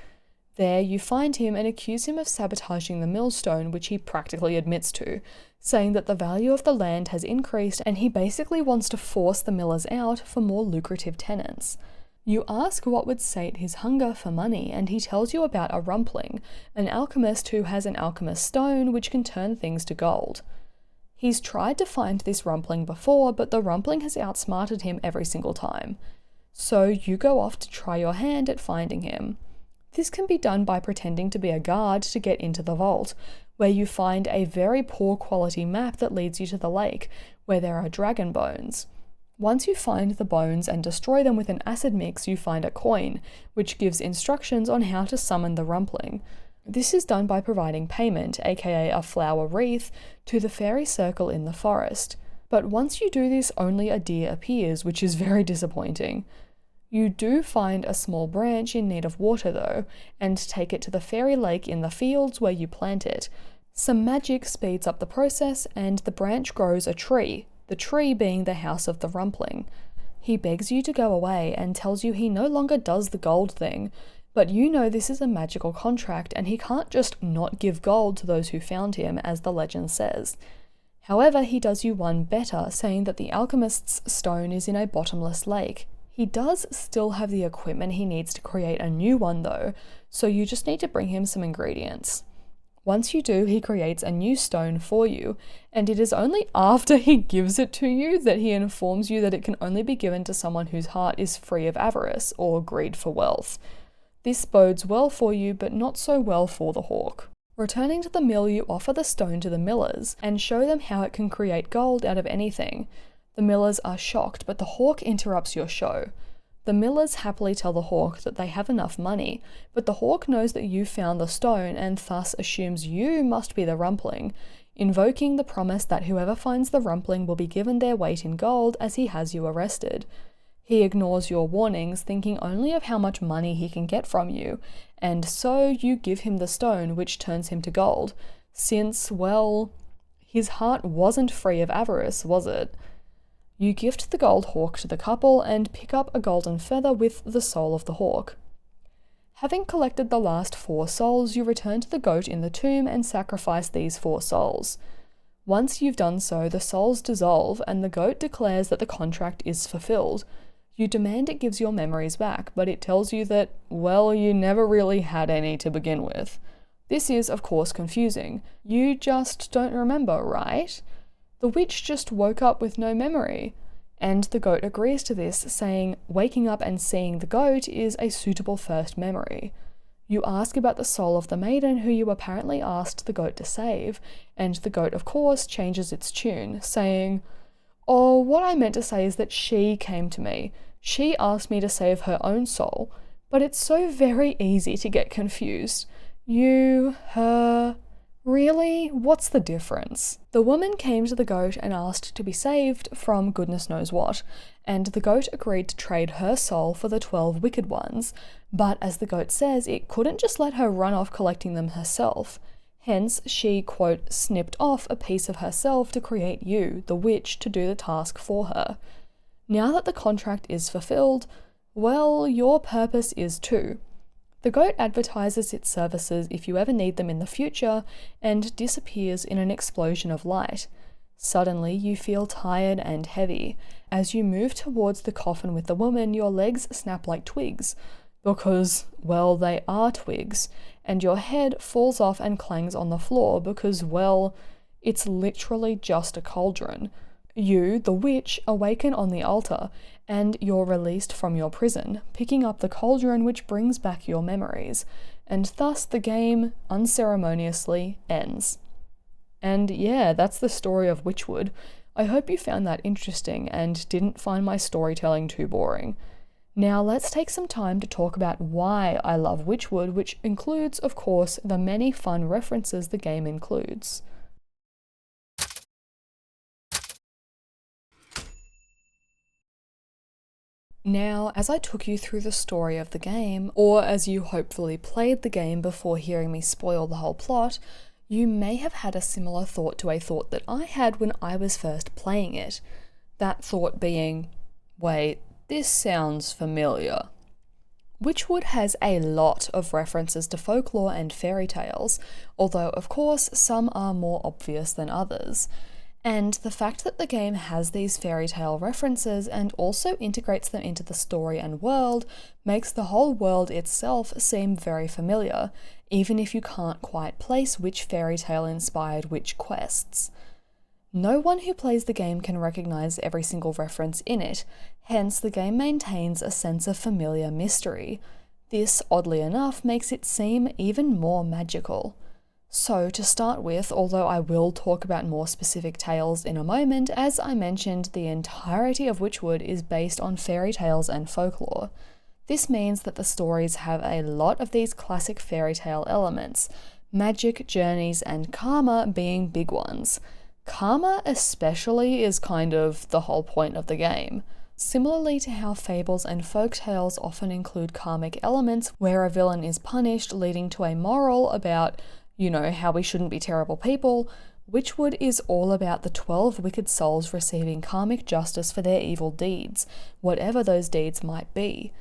There you find him and accuse him of sabotaging the millstone, which he practically admits to, saying that the value of the land has increased and he basically wants to force the millers out for more lucrative tenants. You ask what would sate his hunger for money, and he tells you about a rumpling, an alchemist who has an alchemist stone which can turn things to gold. He's tried to find this rumpling before, but the rumpling has outsmarted him every single time. So you go off to try your hand at finding him. This can be done by pretending to be a guard to get into the vault, where you find a very poor quality map that leads you to the lake, where there are dragon bones. Once you find the bones and destroy them with an acid mix, you find a coin, which gives instructions on how to summon the rumpling. This is done by providing payment, aka a flower wreath, to the fairy circle in the forest. But once you do this, only a deer appears, which is very disappointing. You do find a small branch in need of water though, and take it to the fairy lake in the fields where you plant it. Some magic speeds up the process, and the branch grows a tree, the tree being the house of the rumpling. He begs you to go away and tells you he no longer does the gold thing, but you know this is a magical contract and he can't just not give gold to those who found him, as the legend says. However, he does you one better, saying that the alchemist's stone is in a bottomless lake. He does still have the equipment he needs to create a new one though, so you just need to bring him some ingredients. Once you do, he creates a new stone for you, and it is only after he gives it to you that he informs you that it can only be given to someone whose heart is free of avarice or greed for wealth. This bodes well for you, but not so well for the hawk. Returning to the mill, you offer the stone to the millers and show them how it can create gold out of anything. The millers are shocked, but the hawk interrupts your show. The millers happily tell the hawk that they have enough money, but the hawk knows that you found the stone and thus assumes you must be the rumpling, invoking the promise that whoever finds the rumpling will be given their weight in gold as he has you arrested. He ignores your warnings, thinking only of how much money he can get from you, and so you give him the stone, which turns him to gold, since, well, his heart wasn't free of avarice, was it? You gift the gold hawk to the couple and pick up a golden feather with the soul of the hawk. Having collected the last 4 souls, you return to the goat in the tomb and sacrifice these 4 souls. Once you've done so, the souls dissolve and the goat declares that the contract is fulfilled. You demand it gives your memories back, but it tells you that, well, you never really had any to begin with. This is, of course, confusing. You just don't remember, right? The witch just woke up with no memory. And the goat agrees to this, saying waking up and seeing the goat is a suitable first memory. You ask about the soul of the maiden who you apparently asked the goat to save, and the goat, of course, changes its tune, saying, "Oh, what I meant to say is that she came to me. She asked me to save her own soul, but it's so very easy to get confused. You, her... Really? What's the difference?" The woman came to the goat and asked to be saved from goodness knows what, and the goat agreed to trade her soul for the 12 wicked ones, but as the goat says, it couldn't just let her run off collecting them herself. Hence, she, quote, snipped off a piece of herself to create you, the witch, to do the task for her. Now that the contract is fulfilled, well, your purpose is too. The goat advertises its services if you ever need them in the future and disappears in an explosion of light. Suddenly, you feel tired and heavy. As you move towards the coffin with the woman, your legs snap like twigs, because, well, they are twigs, and your head falls off and clangs on the floor because, well, it's literally just a cauldron. You, the witch, awaken on the altar, and you're released from your prison, picking up the cauldron which brings back your memories, and thus the game, unceremoniously, ends. And yeah, that's the story of Wytchwood. I hope you found that interesting and didn't find my storytelling too boring. Now let's take some time to talk about why I love Wytchwood, which includes, of course, the many fun references the game includes. Now, as I took you through the story of the game, or as you hopefully played the game before hearing me spoil the whole plot, you may have had a similar thought to a thought that I had when I was first playing it. That thought being, wait, this sounds familiar. Wytchwood has a lot of references to folklore and fairy tales, although of course some are more obvious than others. And the fact that the game has these fairy tale references and also integrates them into the story and world makes the whole world itself seem very familiar, even if you can't quite place which fairy tale inspired which quests. No one who plays the game can recognize every single reference in it, hence the game maintains a sense of familiar mystery. This, oddly enough, makes it seem even more magical. So, to start with, although I will talk about more specific tales in a moment, as I mentioned, the entirety of Wytchwood is based on fairy tales and folklore. This means that the stories have a lot of these classic fairy tale elements, magic, journeys, and karma being big ones. Karma especially is kind of the whole point of the game. Similarly to how fables and folktales often include karmic elements where a villain is punished leading to a moral about, you know, how we shouldn't be terrible people, Wytchwood is all about the 12 wicked souls receiving karmic justice for their evil deeds, whatever those deeds might be.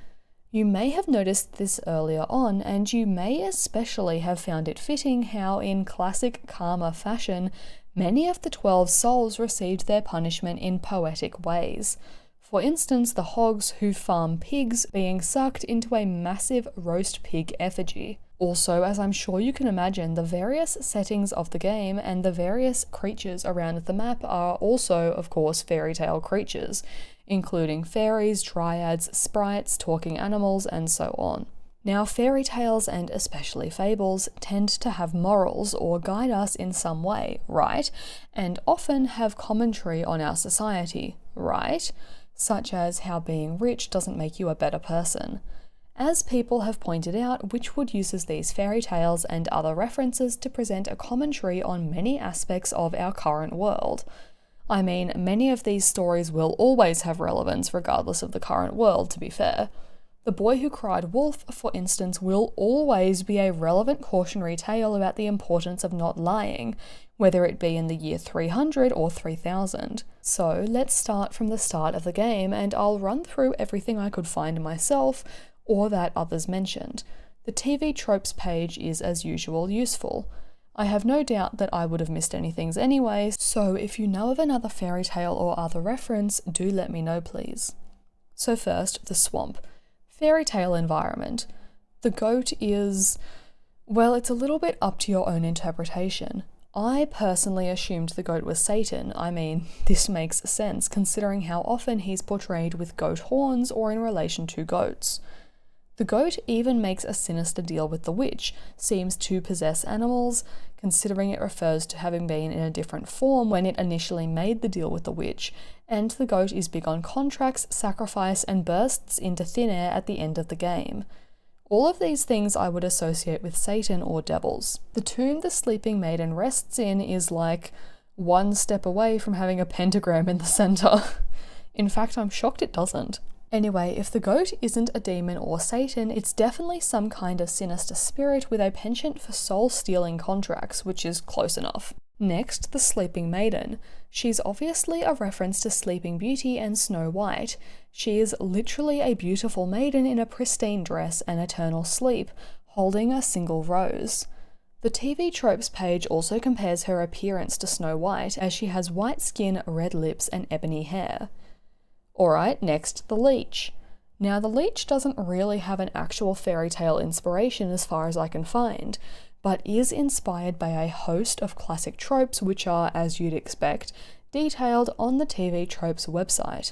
You may have noticed this earlier on, and you may especially have found it fitting how, in classic karma fashion, many of the 12 souls received their punishment in poetic ways. For instance, the hogs who farm pigs being sucked into a massive roast pig effigy. Also, as I'm sure you can imagine, the various settings of the game and the various creatures around the map are also, of course, fairy tale creatures, including fairies, dryads, sprites, talking animals, and so on. Now, fairy tales, and especially fables, tend to have morals or guide us in some way, right? And often have commentary on our society, right? such as how being rich doesn't make you a better person. As people have pointed out, Wytchwood uses these fairy tales and other references to present a commentary on many aspects of our current world. I mean, many of these stories will always have relevance regardless of the current world, to be fair. The Boy Who Cried Wolf, for instance, will always be a relevant cautionary tale about the importance of not lying, whether it be in the year 300 or 3000. So let's start from the start of the game, and I'll run through everything I could find myself, or that others mentioned. The TV tropes page is, as usual, useful. I have no doubt that I would have missed any things anyway, so if you know of another fairy tale or other reference, do let me know please. So first, the swamp. Fairy tale environment. The goat is... well, it's a little bit up to your own interpretation. I personally assumed the goat was Satan. I mean, this makes sense considering how often he's portrayed with goat horns or in relation to goats. The goat even makes a sinister deal with the witch, seems to possess animals, considering it refers to having been in a different form when it initially made the deal with the witch, and the goat is big on contracts, sacrifice, and bursts into thin air at the end of the game. All of these things I would associate with Satan or devils. The tomb the sleeping maiden rests in is like one step away from having a pentagram in the centre. In fact, I'm shocked it doesn't. Anyway, if the goat isn't a demon or Satan, it's definitely some kind of sinister spirit with a penchant for soul-stealing contracts, which is close enough. Next, the sleeping maiden. She's obviously a reference to Sleeping Beauty and Snow White. She is literally a beautiful maiden in a pristine dress and eternal sleep, holding a single rose. The TV tropes page also compares her appearance to Snow White, as she has white skin, red lips, and ebony hair. Alright, next, the leech. Now, the leech doesn't really have an actual fairy tale inspiration as far as I can find, but is inspired by a host of classic tropes which are, as you'd expect, detailed on the TV tropes website.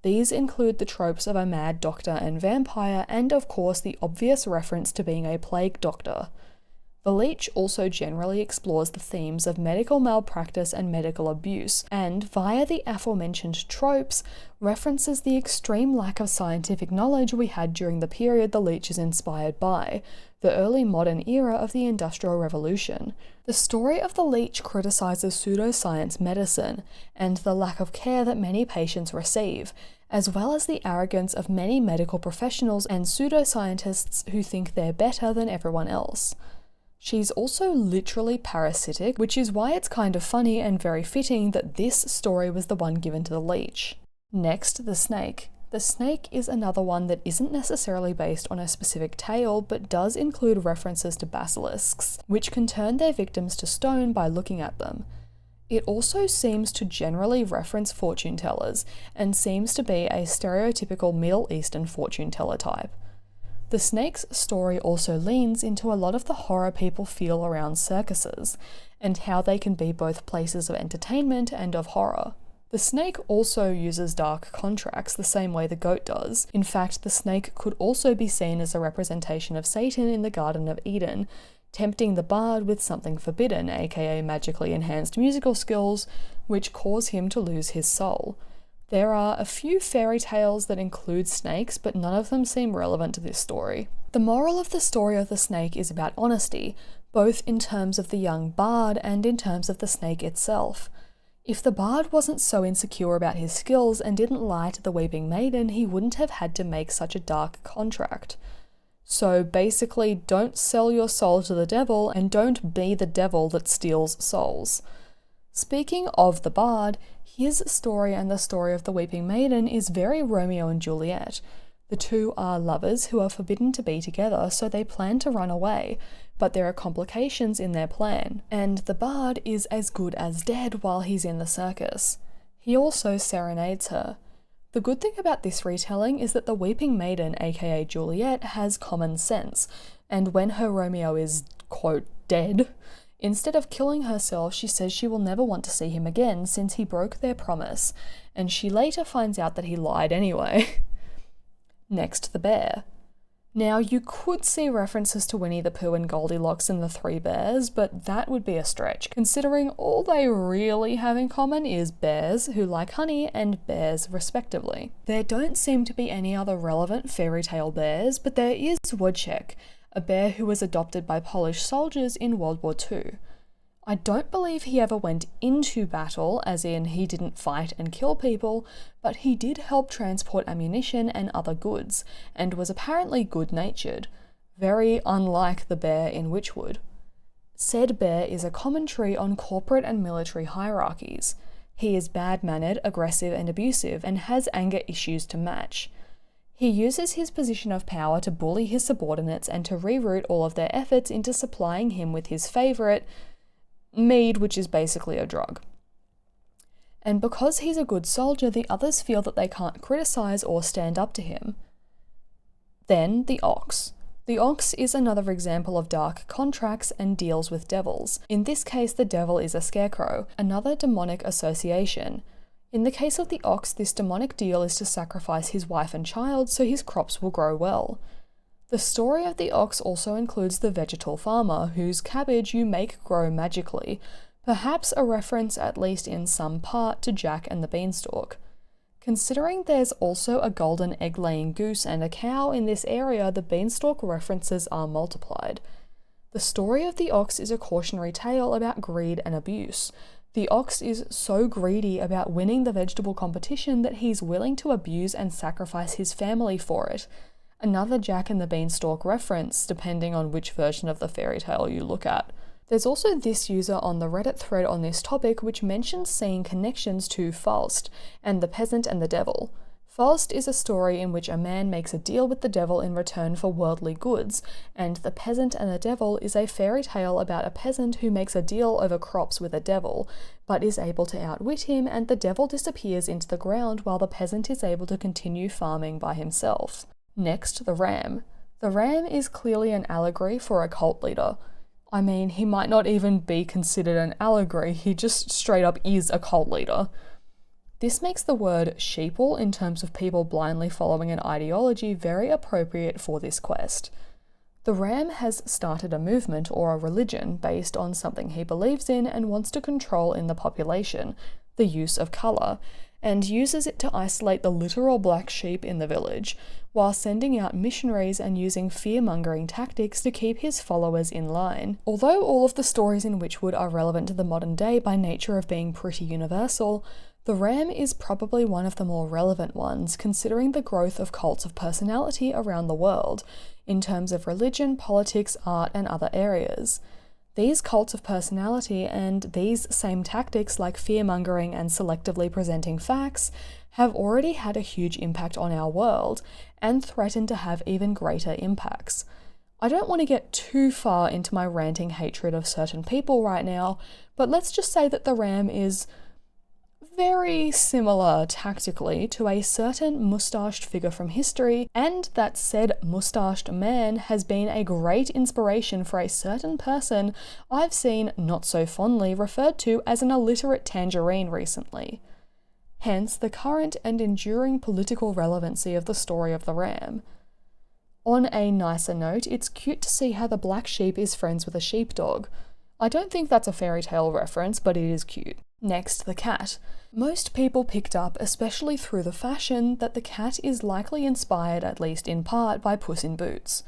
These include the tropes of a mad doctor and vampire, and of course the obvious reference to being a plague doctor. The leech also generally explores the themes of medical malpractice and medical abuse, and via the aforementioned tropes, references the extreme lack of scientific knowledge we had during the period the leech is inspired by, the early modern era of the Industrial Revolution. The story of the leech criticises pseudoscience medicine, and the lack of care that many patients receive, as well as the arrogance of many medical professionals and pseudoscientists who think they're better than everyone else. She's also literally parasitic, which is why it's kind of funny and very fitting that this story was the one given to the leech. Next, the snake. The snake is another one that isn't necessarily based on a specific tale, but does include references to basilisks, which can turn their victims to stone by looking at them. It also seems to generally reference fortune tellers, and seems to be a stereotypical Middle Eastern fortune teller type. The snake's story also leans into a lot of the horror people feel around circuses, and how they can be both places of entertainment and of horror. The snake also uses dark contracts the same way the goat does. In fact, the snake could also be seen as a representation of Satan in the Garden of Eden, tempting the bard with something forbidden, aka magically enhanced musical skills, which cause him to lose his soul. There are a few fairy tales that include snakes, but none of them seem relevant to this story. The moral of the story of the snake is about honesty, both in terms of the young bard and in terms of the snake itself. If the bard wasn't so insecure about his skills and didn't lie to the weeping maiden, he wouldn't have had to make such a dark contract. So basically, don't sell your soul to the devil, and don't be the devil that steals souls. Speaking of the bard, his story and the story of the Weeping Maiden is very Romeo and Juliet. The two are lovers who are forbidden to be together, so they plan to run away, but there are complications in their plan, and the bard is as good as dead while he's in the circus. He also serenades her. The good thing about this retelling is that the Weeping Maiden, aka Juliet, has common sense, and when her Romeo is, quote, dead, instead of killing herself, she says she will never want to see him again since he broke their promise, and she later finds out that he lied anyway. Next, the bear. Now, you could see references to Winnie the Pooh and Goldilocks in the Three Bears, but that would be a stretch, considering all they really have in common is bears who like honey and bears respectively. There don't seem to be any other relevant fairy tale bears, but there is Wojciech, a bear who was adopted by Polish soldiers in World War II. I don't believe he ever went into battle, as in he didn't fight and kill people, but he did help transport ammunition and other goods, and was apparently good-natured, very unlike the bear in Wytchwood. Said bear is a commentary on corporate and military hierarchies. He is bad-mannered, aggressive and abusive, and has anger issues to match. He uses his position of power to bully his subordinates and to reroute all of their efforts into supplying him with his favourite mead, which is basically a drug. And because he's a good soldier, the others feel that they can't criticise or stand up to him. Then the ox. The ox is another example of dark contracts and deals with devils. In this case, the devil is a scarecrow, another demonic association. In the case of the ox, this demonic deal is to sacrifice his wife and child so his crops will grow well. The story of the ox also includes the vegetal farmer, whose cabbage you make grow magically, perhaps a reference at least in some part to Jack and the Beanstalk. Considering there's also a golden egg-laying goose and a cow in this area, the Beanstalk references are multiplied. The story of the ox is a cautionary tale about greed and abuse. The ox is so greedy about winning the vegetable competition that he's willing to abuse and sacrifice his family for it. Another Jack and the Beanstalk reference, depending on which version of the fairy tale you look at. There's also this user on the Reddit thread on this topic which mentions seeing connections to Faust and the peasant and the devil. Faust is a story in which a man makes a deal with the devil in return for worldly goods, and The Peasant and the Devil is a fairy tale about a peasant who makes a deal over crops with a devil, but is able to outwit him, and the devil disappears into the ground while the peasant is able to continue farming by himself. Next, the ram. The ram is clearly an allegory for a cult leader. I mean, he might not even be considered an allegory, he just straight up is a cult leader. This makes the word sheeple in terms of people blindly following an ideology very appropriate for this quest. The ram has started a movement or a religion based on something he believes in and wants to control in the population, the use of colour, and uses it to isolate the literal black sheep in the village, while sending out missionaries and using fear-mongering tactics to keep his followers in line. Although all of the stories in Wytchwood are relevant to the modern day by nature of being pretty universal, the ram is probably one of the more relevant ones, considering the growth of cults of personality around the world, in terms of religion, politics, art, and other areas. These cults of personality and these same tactics like fear-mongering and selectively presenting facts have already had a huge impact on our world and threaten to have even greater impacts. I don't want to get too far into my ranting hatred of certain people right now, but let's just say that the ram is very similar tactically to a certain moustached figure from history, and that said moustached man has been a great inspiration for a certain person I've seen not so fondly referred to as an illiterate tangerine recently. Hence the current and enduring political relevancy of the story of the ram. On a nicer note, it's cute to see how the black sheep is friends with a sheepdog. I don't think that's a fairy tale reference, but it is cute. Next, the cat. Most people picked up, especially through the fashion, that the cat is likely inspired, at least in part, by Puss in Boots.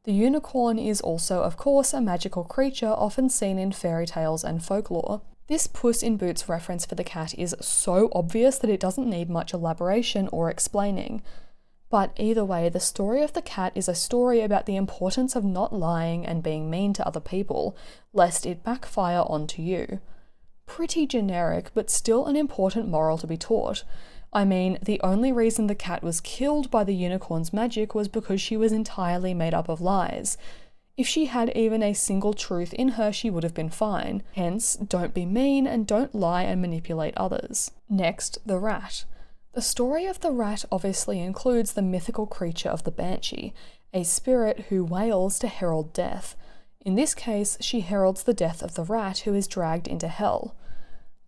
The unicorn is also, of course, a magical creature often seen in fairy tales and folklore. This Puss in Boots reference for the cat is so obvious that it doesn't need much elaboration or explaining. But either way, the story of the cat is a story about the importance of not lying and being mean to other people, lest it backfire onto you. Pretty generic, but still an important moral to be taught. I mean, the only reason the cat was killed by the unicorn's magic was because she was entirely made up of lies. If she had even a single truth in her, she would have been fine. Hence, don't be mean and don't lie and manipulate others. Next, the rat. The story of the rat obviously includes the mythical creature of the banshee, a spirit who wails to herald death. In this case, she heralds the death of the rat who is dragged into hell.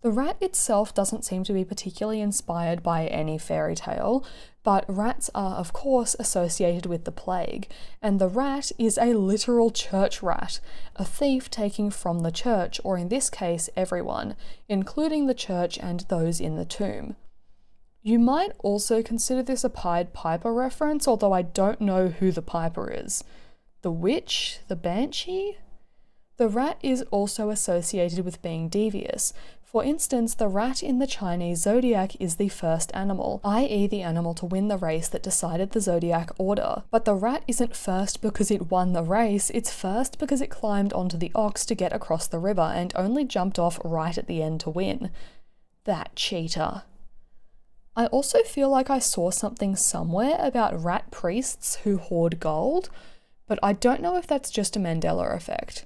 The rat itself doesn't seem to be particularly inspired by any fairy tale, but rats are of course associated with the plague, and the rat is a literal church rat, a thief taking from the church, or in this case everyone, including the church and those in the tomb. You might also consider this a Pied Piper reference, although I don't know who the Piper is. The witch? The banshee? The rat is also associated with being devious. For instance, the rat in the Chinese zodiac is the first animal, i.e. the animal to win the race that decided the zodiac order. But the rat isn't first because it won the race, it's first because it climbed onto the ox to get across the river and only jumped off right at the end to win. That cheater. I also feel like I saw something somewhere about rat priests who hoard gold, but I don't know if that's just a Mandela effect.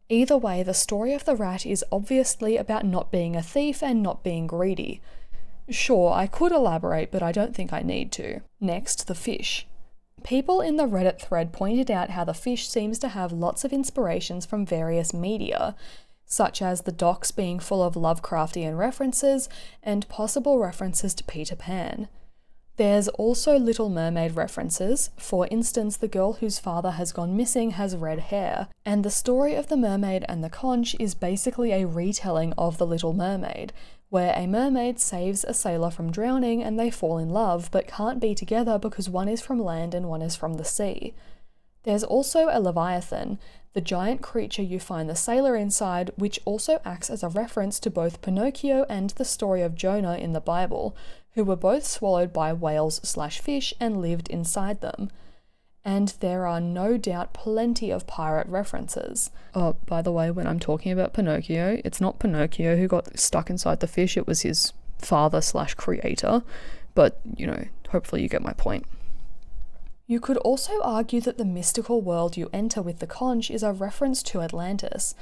Either way, the story of the rat is obviously about not being a thief and not being greedy. Sure, I could elaborate, but I don't think I need to. Next, the fish. People in the Reddit thread pointed out how the fish seems to have lots of inspirations from various media, such as the docs being full of Lovecraftian references and possible references to Peter Pan. There's also Little Mermaid references. For instance, the girl whose father has gone missing has red hair, and the story of the mermaid and the conch is basically a retelling of The Little Mermaid, where a mermaid saves a sailor from drowning and they fall in love, but can't be together because one is from land and one is from the sea. There's also a Leviathan, the giant creature you find the sailor inside, which also acts as a reference to both Pinocchio and the story of Jonah in the Bible, who were both swallowed by whales/fish and lived inside them. And there are no doubt plenty of pirate references. Oh, by the way, when I'm talking about Pinocchio, it's not Pinocchio who got stuck inside the fish, it was his father/creator, but, hopefully you get my point. You could also argue that the mystical world you enter with the conch is a reference to Atlantis,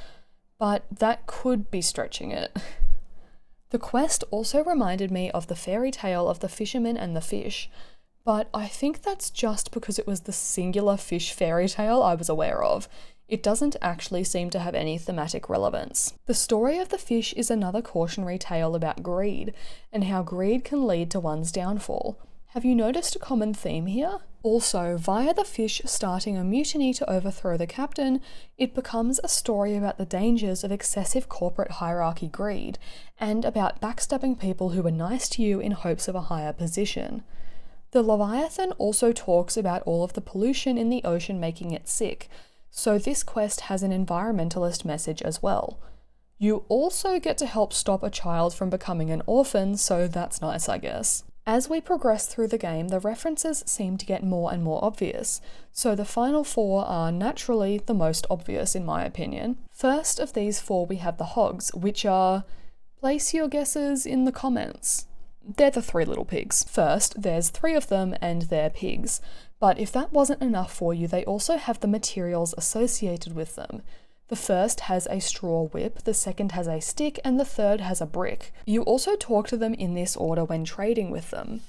but that could be stretching it. The quest also reminded me of the fairy tale of the fisherman and the fish, but I think that's just because it was the singular fish fairy tale I was aware of. It doesn't actually seem to have any thematic relevance. The story of the fish is another cautionary tale about greed, and how greed can lead to one's downfall. Have you noticed a common theme here? Also, via the fish starting a mutiny to overthrow the captain, it becomes a story about the dangers of excessive corporate hierarchy greed, and about backstabbing people who are nice to you in hopes of a higher position. The Leviathan also talks about all of the pollution in the ocean making it sick, so this quest has an environmentalist message as well. You also get to help stop a child from becoming an orphan, so that's nice, I guess. As we progress through the game, the references seem to get more and more obvious, so the final four are naturally the most obvious in my opinion. First of these four we have the hogs, which are... place your guesses in the comments. They're the three little pigs. First, there's three of them and they're pigs, but if that wasn't enough for you, they also have the materials associated with them. The first has a straw whip, the second has a stick, and the third has a brick. You also talk to them in this order when trading with them.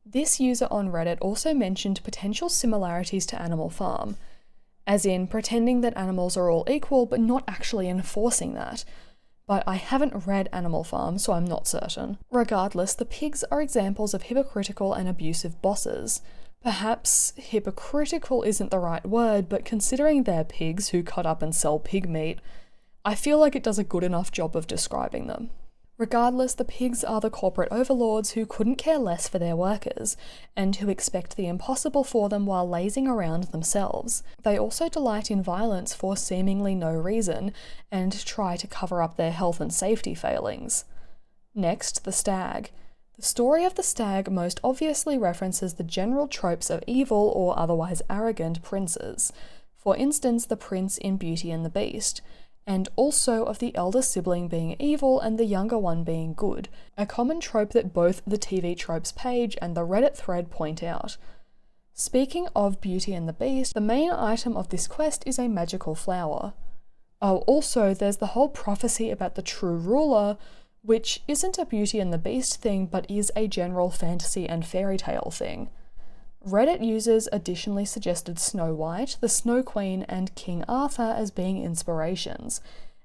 This user on Reddit also mentioned potential similarities to Animal Farm, as in pretending that animals are all equal but not actually enforcing that. But I haven't read Animal Farm, so I'm not certain. Regardless, the pigs are examples of hypocritical and abusive bosses. Perhaps hypocritical isn't the right word, but considering they're pigs who cut up and sell pig meat, I feel like it does a good enough job of describing them. Regardless, the pigs are the corporate overlords who couldn't care less for their workers, and who expect the impossible for them while lazing around themselves. They also delight in violence for seemingly no reason, and try to cover up their health and safety failings. Next, the stag. The story of the stag most obviously references the general tropes of evil or otherwise arrogant princes, for instance the prince in Beauty and the Beast, and also of the elder sibling being evil and the younger one being good, a common trope that both the TV Tropes page and the Reddit thread point out. Speaking of Beauty and the Beast, the main item of this quest is a magical flower. Oh, also there's the whole prophecy about the true ruler, which isn't a Beauty and the Beast thing but is a general fantasy and fairy tale thing. Reddit users additionally suggested Snow White, the Snow Queen, and King Arthur as being inspirations.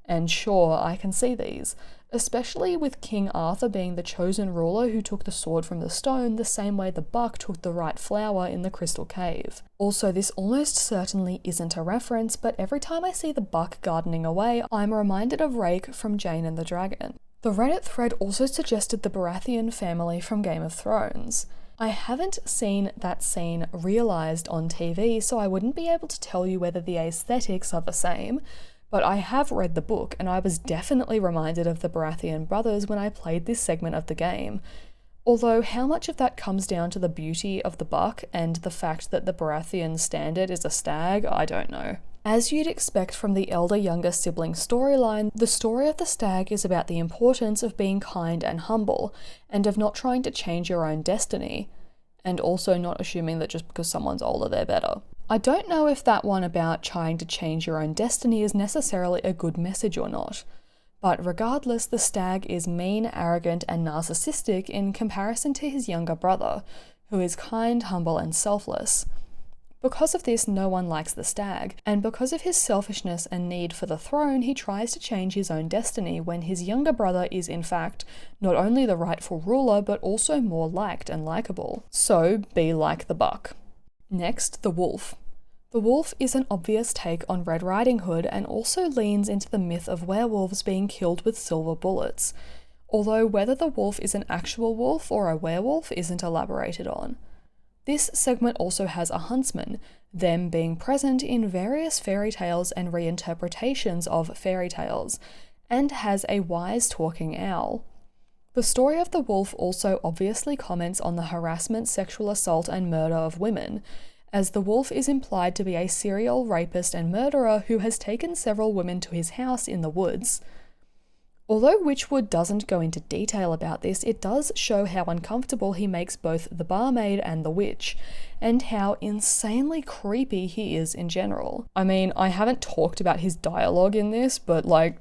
And sure, I can see these, especially with King Arthur being the chosen ruler who took the sword from the stone the same way the buck took the right flower in the crystal cave. Also, this almost certainly isn't a reference, but every time I see the buck gardening away, I'm reminded of Rake from Jane and the Dragon. The Reddit thread also suggested the Baratheon family from Game of Thrones. I haven't seen that scene realised on TV, so I wouldn't be able to tell you whether the aesthetics are the same, but I have read the book and I was definitely reminded of the Baratheon brothers when I played this segment of the game. Although how much of that comes down to the beauty of the buck and the fact that the Baratheon standard is a stag, I don't know. As you'd expect from the elder-younger sibling storyline, the story of the stag is about the importance of being kind and humble, and of not trying to change your own destiny, and also not assuming that just because someone's older they're better. I don't know if that one about trying to change your own destiny is necessarily a good message or not, but regardless, the stag is mean, arrogant, and narcissistic in comparison to his younger brother, who is kind, humble, and selfless. Because of this, no one likes the stag, and because of his selfishness and need for the throne, he tries to change his own destiny when his younger brother is in fact not only the rightful ruler, but also more liked and likable. So, be like the buck. Next, the wolf. The wolf is an obvious take on Red Riding Hood and also leans into the myth of werewolves being killed with silver bullets, although whether the wolf is an actual wolf or a werewolf isn't elaborated on. This segment also has a huntsman, them being present in various fairy tales and reinterpretations of fairy tales, and has a wise talking owl. The story of the wolf also obviously comments on the harassment, sexual assault, and murder of women, as the wolf is implied to be a serial rapist and murderer who has taken several women to his house in the woods. Although Wytchwood doesn't go into detail about this, it does show how uncomfortable he makes both the barmaid and the witch, and how insanely creepy he is in general. I mean, I haven't talked about his dialogue in this, but like,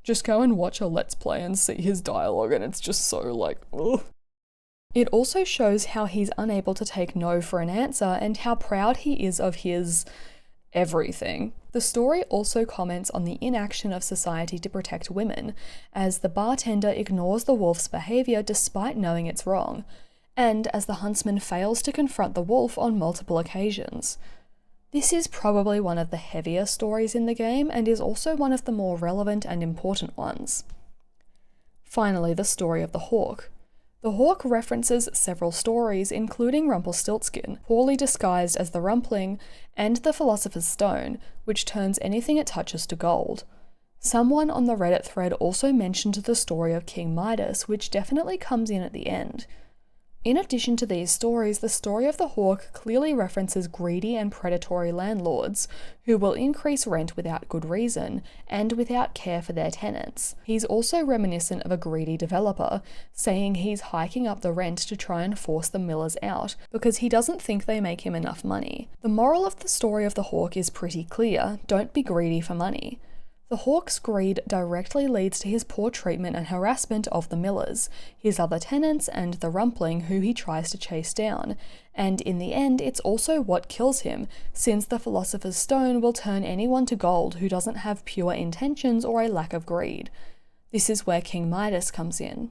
just go and watch a Let's Play and see his dialogue and it's just so like, ugh. It also shows how he's unable to take no for an answer and how proud he is of his everything. The story also comments on the inaction of society to protect women, as the bartender ignores the wolf's behaviour despite knowing it's wrong, and as the huntsman fails to confront the wolf on multiple occasions. This is probably one of the heavier stories in the game and is also one of the more relevant and important ones. Finally, the story of the hawk. The hawk references several stories, including Rumpelstiltskin, poorly disguised as the Rumpling, and the Philosopher's Stone, which turns anything it touches to gold. Someone on the Reddit thread also mentioned the story of King Midas, which definitely comes in at the end. In addition to these stories, the story of the hawk clearly references greedy and predatory landlords who will increase rent without good reason and without care for their tenants. He's also reminiscent of a greedy developer, saying he's hiking up the rent to try and force the millers out because he doesn't think they make him enough money. The moral of the story of the hawk is pretty clear: don't be greedy for money. The hawk's greed directly leads to his poor treatment and harassment of the millers, his other tenants, and the Rumpling who he tries to chase down, and in the end it's also what kills him, since the Philosopher's Stone will turn anyone to gold who doesn't have pure intentions or a lack of greed. This is where King Midas comes in.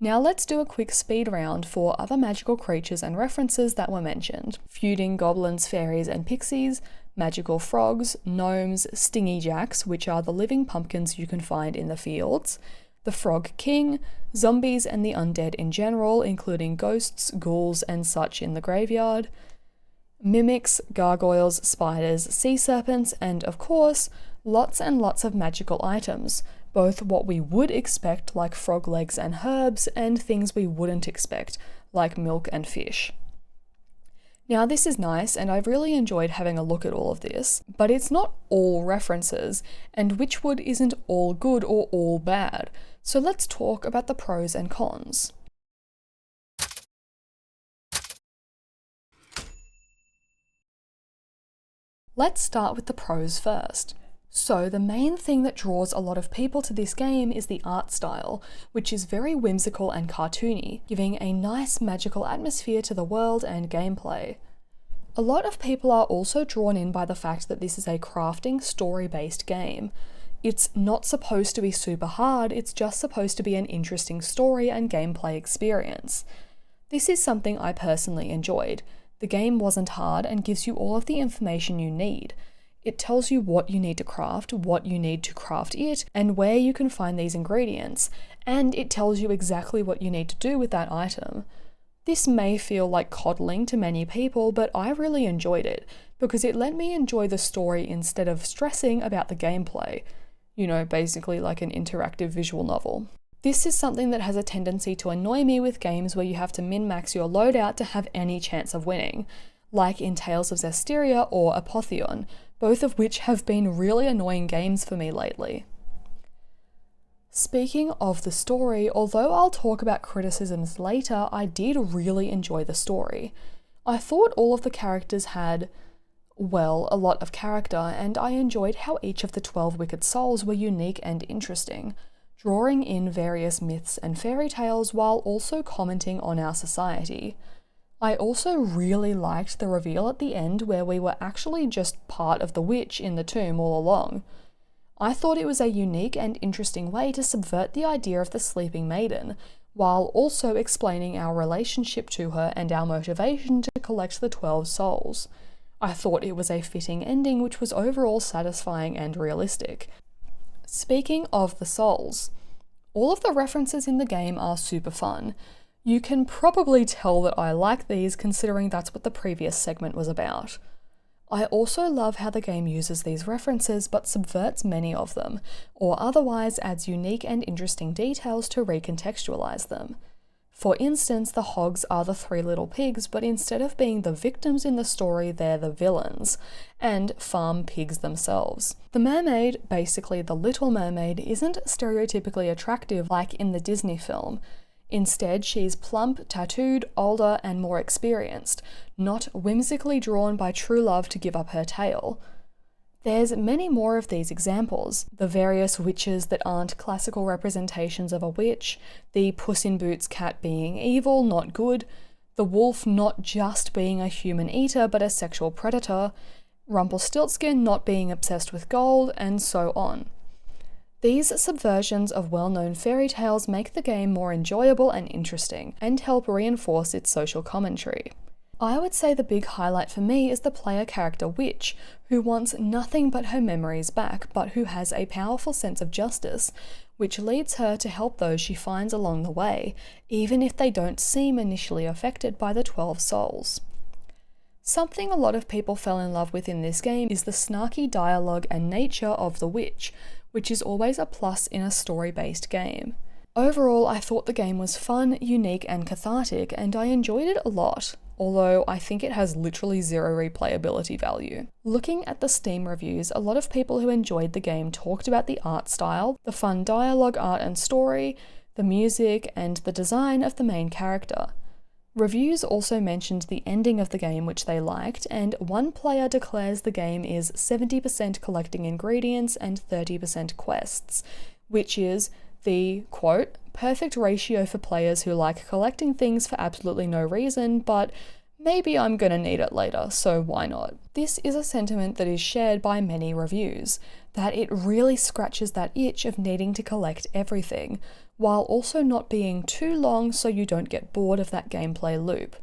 Now let's do a quick speed round for other magical creatures and references that were mentioned: feuding goblins, fairies, and pixies, magical frogs, gnomes, stingy jacks, which are the living pumpkins you can find in the fields, the Frog King, zombies and the undead in general, including ghosts, ghouls, and such in the graveyard, mimics, gargoyles, spiders, sea serpents, and of course, lots and lots of magical items, both what we would expect like frog legs and herbs, and things we wouldn't expect like milk and fish. Now this is nice, and I've really enjoyed having a look at all of this, but it's not all references, and Wytchwood isn't all good or all bad, so let's talk about the pros and cons. Let's start with the pros first. So the main thing that draws a lot of people to this game is the art style, which is very whimsical and cartoony, giving a nice magical atmosphere to the world and gameplay. A lot of people are also drawn in by the fact that this is a crafting, story-based game. It's not supposed to be super hard, it's just supposed to be an interesting story and gameplay experience. This is something I personally enjoyed. The game wasn't hard and gives you all of the information you need. It tells you what you need to craft, what you need to craft it, and where you can find these ingredients, and it tells you exactly what you need to do with that item. This may feel like coddling to many people, but I really enjoyed it, because it let me enjoy the story instead of stressing about the gameplay. You know, basically like an interactive visual novel. This is something that has a tendency to annoy me with games where you have to min-max your loadout to have any chance of winning, like in Tales of Zestiria or Apotheon, both of which have been really annoying games for me lately. Speaking of the story, although I'll talk about criticisms later, I did really enjoy the story. I thought all of the characters had, well, a lot of character, and I enjoyed how each of the 12 wicked souls were unique and interesting, drawing in various myths and fairy tales while also commenting on our society. I also really liked the reveal at the end where we were actually just part of the witch in the tomb all along. I thought it was a unique and interesting way to subvert the idea of the sleeping maiden, while also explaining our relationship to her and our motivation to collect the 12 souls. I thought it was a fitting ending which was overall satisfying and realistic. Speaking of the souls, all of the references in the game are super fun. You can probably tell that I like these considering that's what the previous segment was about. I also love how the game uses these references but subverts many of them, or otherwise adds unique and interesting details to recontextualize them. For instance, the hogs are the 3 little pigs, but instead of being the victims in the story, they're the villains, and farm pigs themselves. The mermaid, basically the Little Mermaid, isn't stereotypically attractive like in the Disney film. Instead, she's plump, tattooed, older, and more experienced, not whimsically drawn by true love to give up her tail. There's many more of these examples, the various witches that aren't classical representations of a witch, the Puss in Boots cat being evil, not good, the wolf not just being a human eater but a sexual predator, Rumpelstiltskin not being obsessed with gold, and so on. These subversions of well-known fairy tales make the game more enjoyable and interesting, and help reinforce its social commentary. I would say the big highlight for me is the player character Witch, who wants nothing but her memories back, but who has a powerful sense of justice, which leads her to help those she finds along the way, even if they don't seem initially affected by the 12 souls. Something a lot of people fell in love with in this game is the snarky dialogue and nature of the witch, which is always a plus in a story-based game. Overall, I thought the game was fun, unique, and cathartic, and I enjoyed it a lot, although I think it has literally zero replayability value. Looking at the Steam reviews, a lot of people who enjoyed the game talked about the art style, the fun dialogue, art and story, the music, and the design of the main character. Reviews also mentioned the ending of the game which they liked, and one player declares the game is 70% collecting ingredients and 30% quests, which is the, quote, perfect ratio for players who like collecting things for absolutely no reason, but maybe I'm gonna need it later, so why not? This is a sentiment that is shared by many reviews, that it really scratches that itch of needing to collect everything, while also not being too long so you don't get bored of that gameplay loop.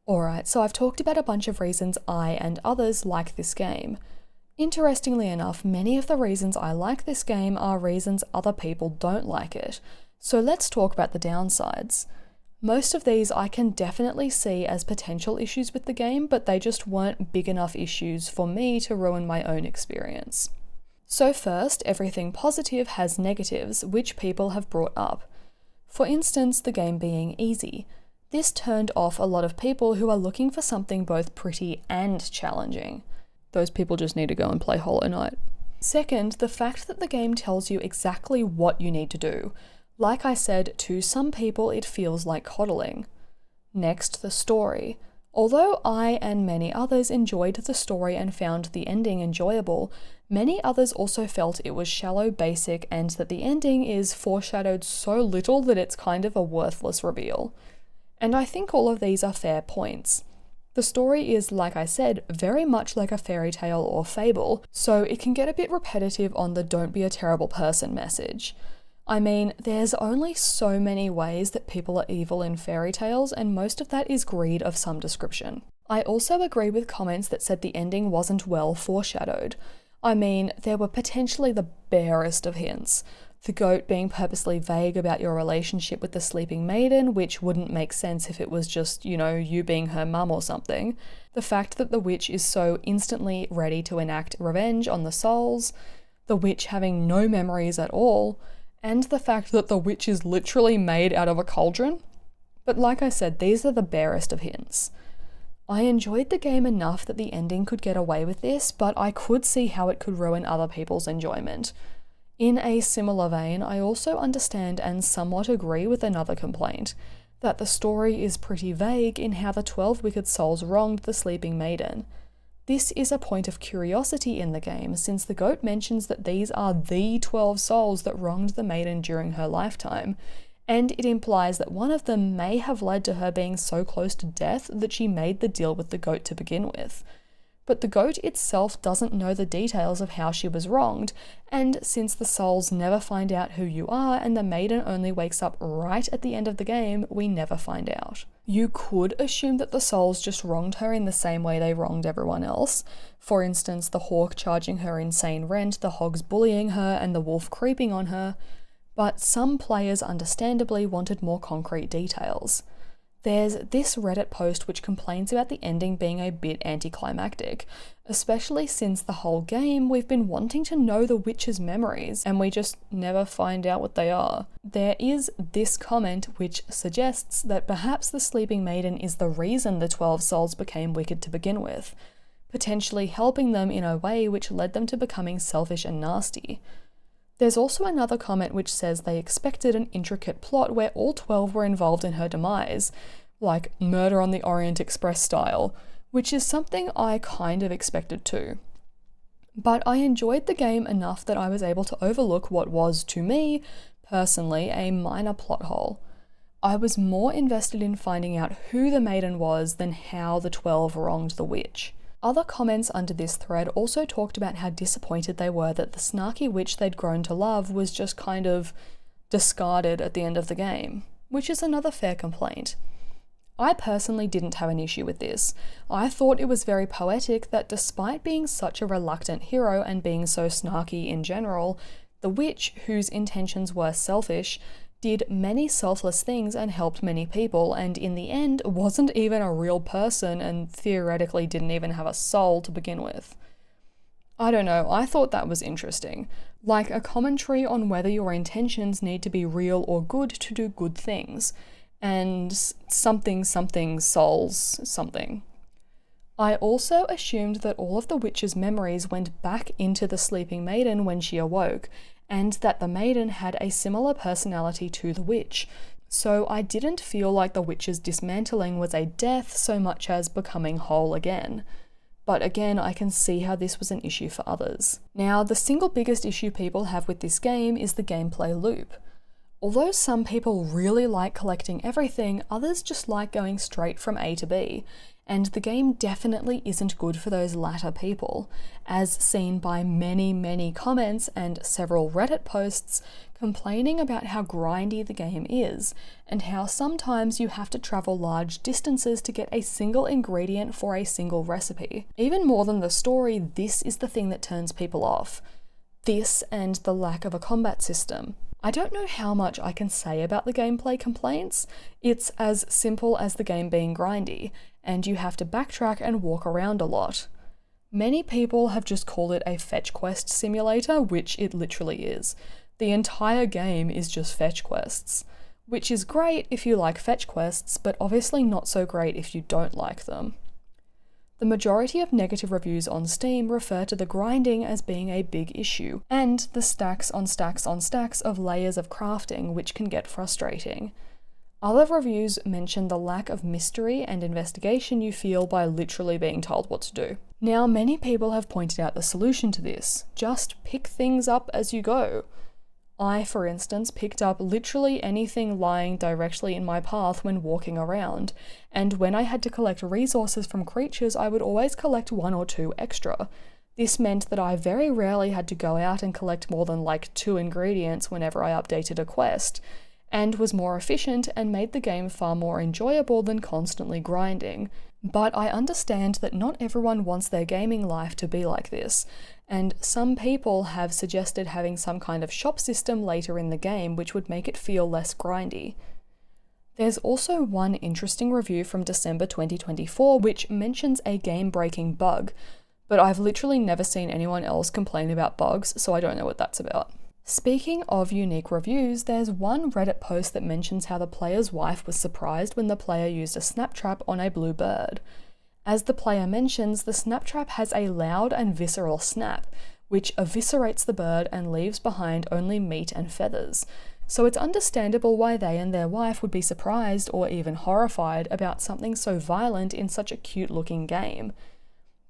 Alright, so I've talked about a bunch of reasons I and others like this game. Interestingly enough, many of the reasons I like this game are reasons other people don't like it, so let's talk about the downsides. Most of these I can definitely see as potential issues with the game, but they just weren't big enough issues for me to ruin my own experience. So first, everything positive has negatives, which people have brought up. For instance, the game being easy. This turned off a lot of people who are looking for something both pretty and challenging. Those people just need to go and play Hollow Knight. Second, the fact that the game tells you exactly what you need to do. Like I said, to some people it feels like coddling. Next, the story. Although I and many others enjoyed the story and found the ending enjoyable, many others also felt it was shallow, basic, and that the ending is foreshadowed so little that it's kind of a worthless reveal. And I think all of these are fair points. The story is, like I said, very much like a fairy tale or fable, so it can get a bit repetitive on the don't be a terrible person message. I mean, there's only so many ways that people are evil in fairy tales, and most of that is greed of some description. I also agree with comments that said the ending wasn't well foreshadowed. I mean, there were potentially the barest of hints. The goat being purposely vague about your relationship with the sleeping maiden, which wouldn't make sense if it was just, you being her mum or something. The fact that the witch is so instantly ready to enact revenge on the souls, the witch having no memories at all, and the fact that the witch is literally made out of a cauldron. But like I said, these are the barest of hints. I enjoyed the game enough that the ending could get away with this, but I could see how it could ruin other people's enjoyment. In a similar vein, I also understand and somewhat agree with another complaint, that the story is pretty vague in how the 12 wicked souls wronged the sleeping maiden. This is a point of curiosity in the game, since the goat mentions that these are the 12 souls that wronged the maiden during her lifetime, and it implies that one of them may have led to her being so close to death that she made the deal with the goat to begin with. But the goat itself doesn't know the details of how she was wronged, and since the souls never find out who you are and the maiden only wakes up right at the end of the game, we never find out. You could assume that the souls just wronged her in the same way they wronged everyone else. For instance, the hawk charging her insane rent, the hogs bullying her, and the wolf creeping on her. But some players understandably wanted more concrete details. There's this Reddit post which complains about the ending being a bit anticlimactic, especially since the whole game we've been wanting to know the witch's memories and we just never find out what they are. There is this comment which suggests that perhaps the sleeping maiden is the reason the 12 souls became wicked to begin with, potentially helping them in a way which led them to becoming selfish and nasty. There's also another comment which says they expected an intricate plot where all 12 were involved in her demise, like Murder on the Orient Express style, which is something I kind of expected too. But I enjoyed the game enough that I was able to overlook what was, to me, personally, a minor plot hole. I was more invested in finding out who the maiden was than how the 12 wronged the witch. Other comments under this thread also talked about how disappointed they were that the snarky witch they'd grown to love was just kind of discarded at the end of the game, which is another fair complaint. I personally didn't have an issue with this. I thought it was very poetic that despite being such a reluctant hero and being so snarky in general, the witch, whose intentions were selfish, did many selfless things and helped many people, and in the end wasn't even a real person and theoretically didn't even have a soul to begin with. I don't know, I thought that was interesting. Like a commentary on whether your intentions need to be real or good to do good things, and something souls something. I also assumed that all of the witch's memories went back into the sleeping maiden when she awoke, and that the maiden had a similar personality to the witch, so I didn't feel like the witch's dismantling was a death so much as becoming whole again. But again, I can see how this was an issue for others. Now, the single biggest issue people have with this game is the gameplay loop. Although some people really like collecting everything, others just like going straight from A to B, and the game definitely isn't good for those latter people, as seen by many comments and several Reddit posts complaining about how grindy the game is, and how sometimes you have to travel large distances to get a single ingredient for a single recipe. Even more than the story, this is the thing that turns people off. This and the lack of a combat system. I don't know how much I can say about the gameplay complaints. It's as simple as the game being grindy, and you have to backtrack and walk around a lot. Many people have just called it a fetch quest simulator, which it literally is. The entire game is just fetch quests, which is great if you like fetch quests, but obviously not so great if you don't like them. The majority of negative reviews on Steam refer to the grinding as being a big issue, and the stacks on stacks on stacks of layers of crafting, which can get frustrating. Other reviews mention the lack of mystery and investigation you feel by literally being told what to do. Now, many people have pointed out the solution to this: just pick things up as you go. I, for instance, picked up literally anything lying directly in my path when walking around, and when I had to collect resources from creatures, I would always collect 1 or 2 extra. This meant that I very rarely had to go out and collect more than like 2 ingredients whenever I updated a quest, and was more efficient and made the game far more enjoyable than constantly grinding. But I understand that not everyone wants their gaming life to be like this, and some people have suggested having some kind of shop system later in the game which would make it feel less grindy. There's also one interesting review from December 2024 which mentions a game-breaking bug, but I've literally never seen anyone else complain about bugs, so I don't know what that's about. Speaking of unique reviews, there's one Reddit post that mentions how the player's wife was surprised when the player used a snap trap on a blue bird. As the player mentions, the snap trap has a loud and visceral snap, which eviscerates the bird and leaves behind only meat and feathers. So it's understandable why they and their wife would be surprised or even horrified about something so violent in such a cute-looking game.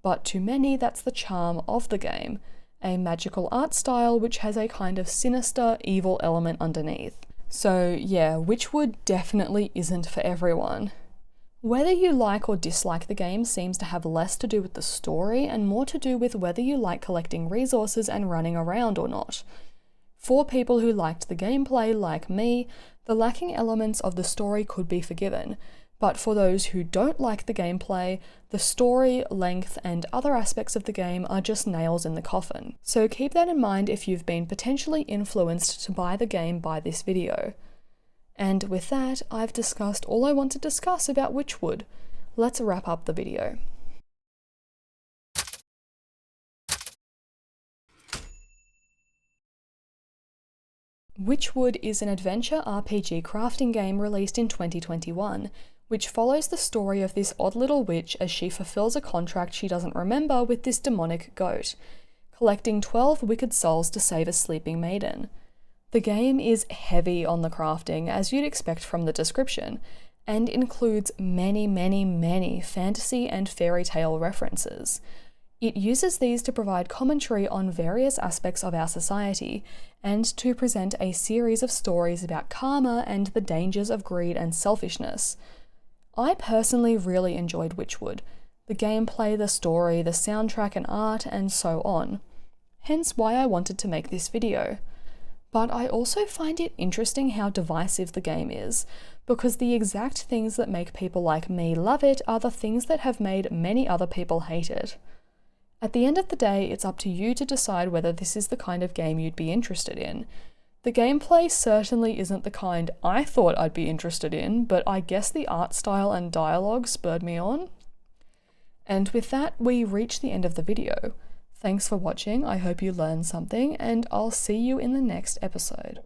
But to many, that's the charm of the game. A magical art style which has a kind of sinister, evil element underneath. So yeah, Wytchwood definitely isn't for everyone. Whether you like or dislike the game seems to have less to do with the story and more to do with whether you like collecting resources and running around or not. For people who liked the gameplay, like me, the lacking elements of the story could be forgiven, but for those who don't like the gameplay, the story, length, and other aspects of the game are just nails in the coffin. So keep that in mind if you've been potentially influenced to buy the game by this video. And with that, I've discussed all I want to discuss about Wytchwood. Let's wrap up the video. Wytchwood is an adventure RPG crafting game released in 2021, which follows the story of this odd little witch as she fulfills a contract she doesn't remember with this demonic goat, collecting 12 wicked souls to save a sleeping maiden. The game is heavy on the crafting, as you'd expect from the description, and includes many fantasy and fairy tale references. It uses these to provide commentary on various aspects of our society, and to present a series of stories about karma and the dangers of greed and selfishness. I personally really enjoyed Wytchwood, the gameplay, the story, the soundtrack and art, and so on. Hence why I wanted to make this video. But I also find it interesting how divisive the game is, because the exact things that make people like me love it are the things that have made many other people hate it. At the end of the day, it's up to you to decide whether this is the kind of game you'd be interested in. The gameplay certainly isn't the kind I thought I'd be interested in, but I guess the art style and dialogue spurred me on. And with that, we reach the end of the video. Thanks for watching, I hope you learned something, and I'll see you in the next episode.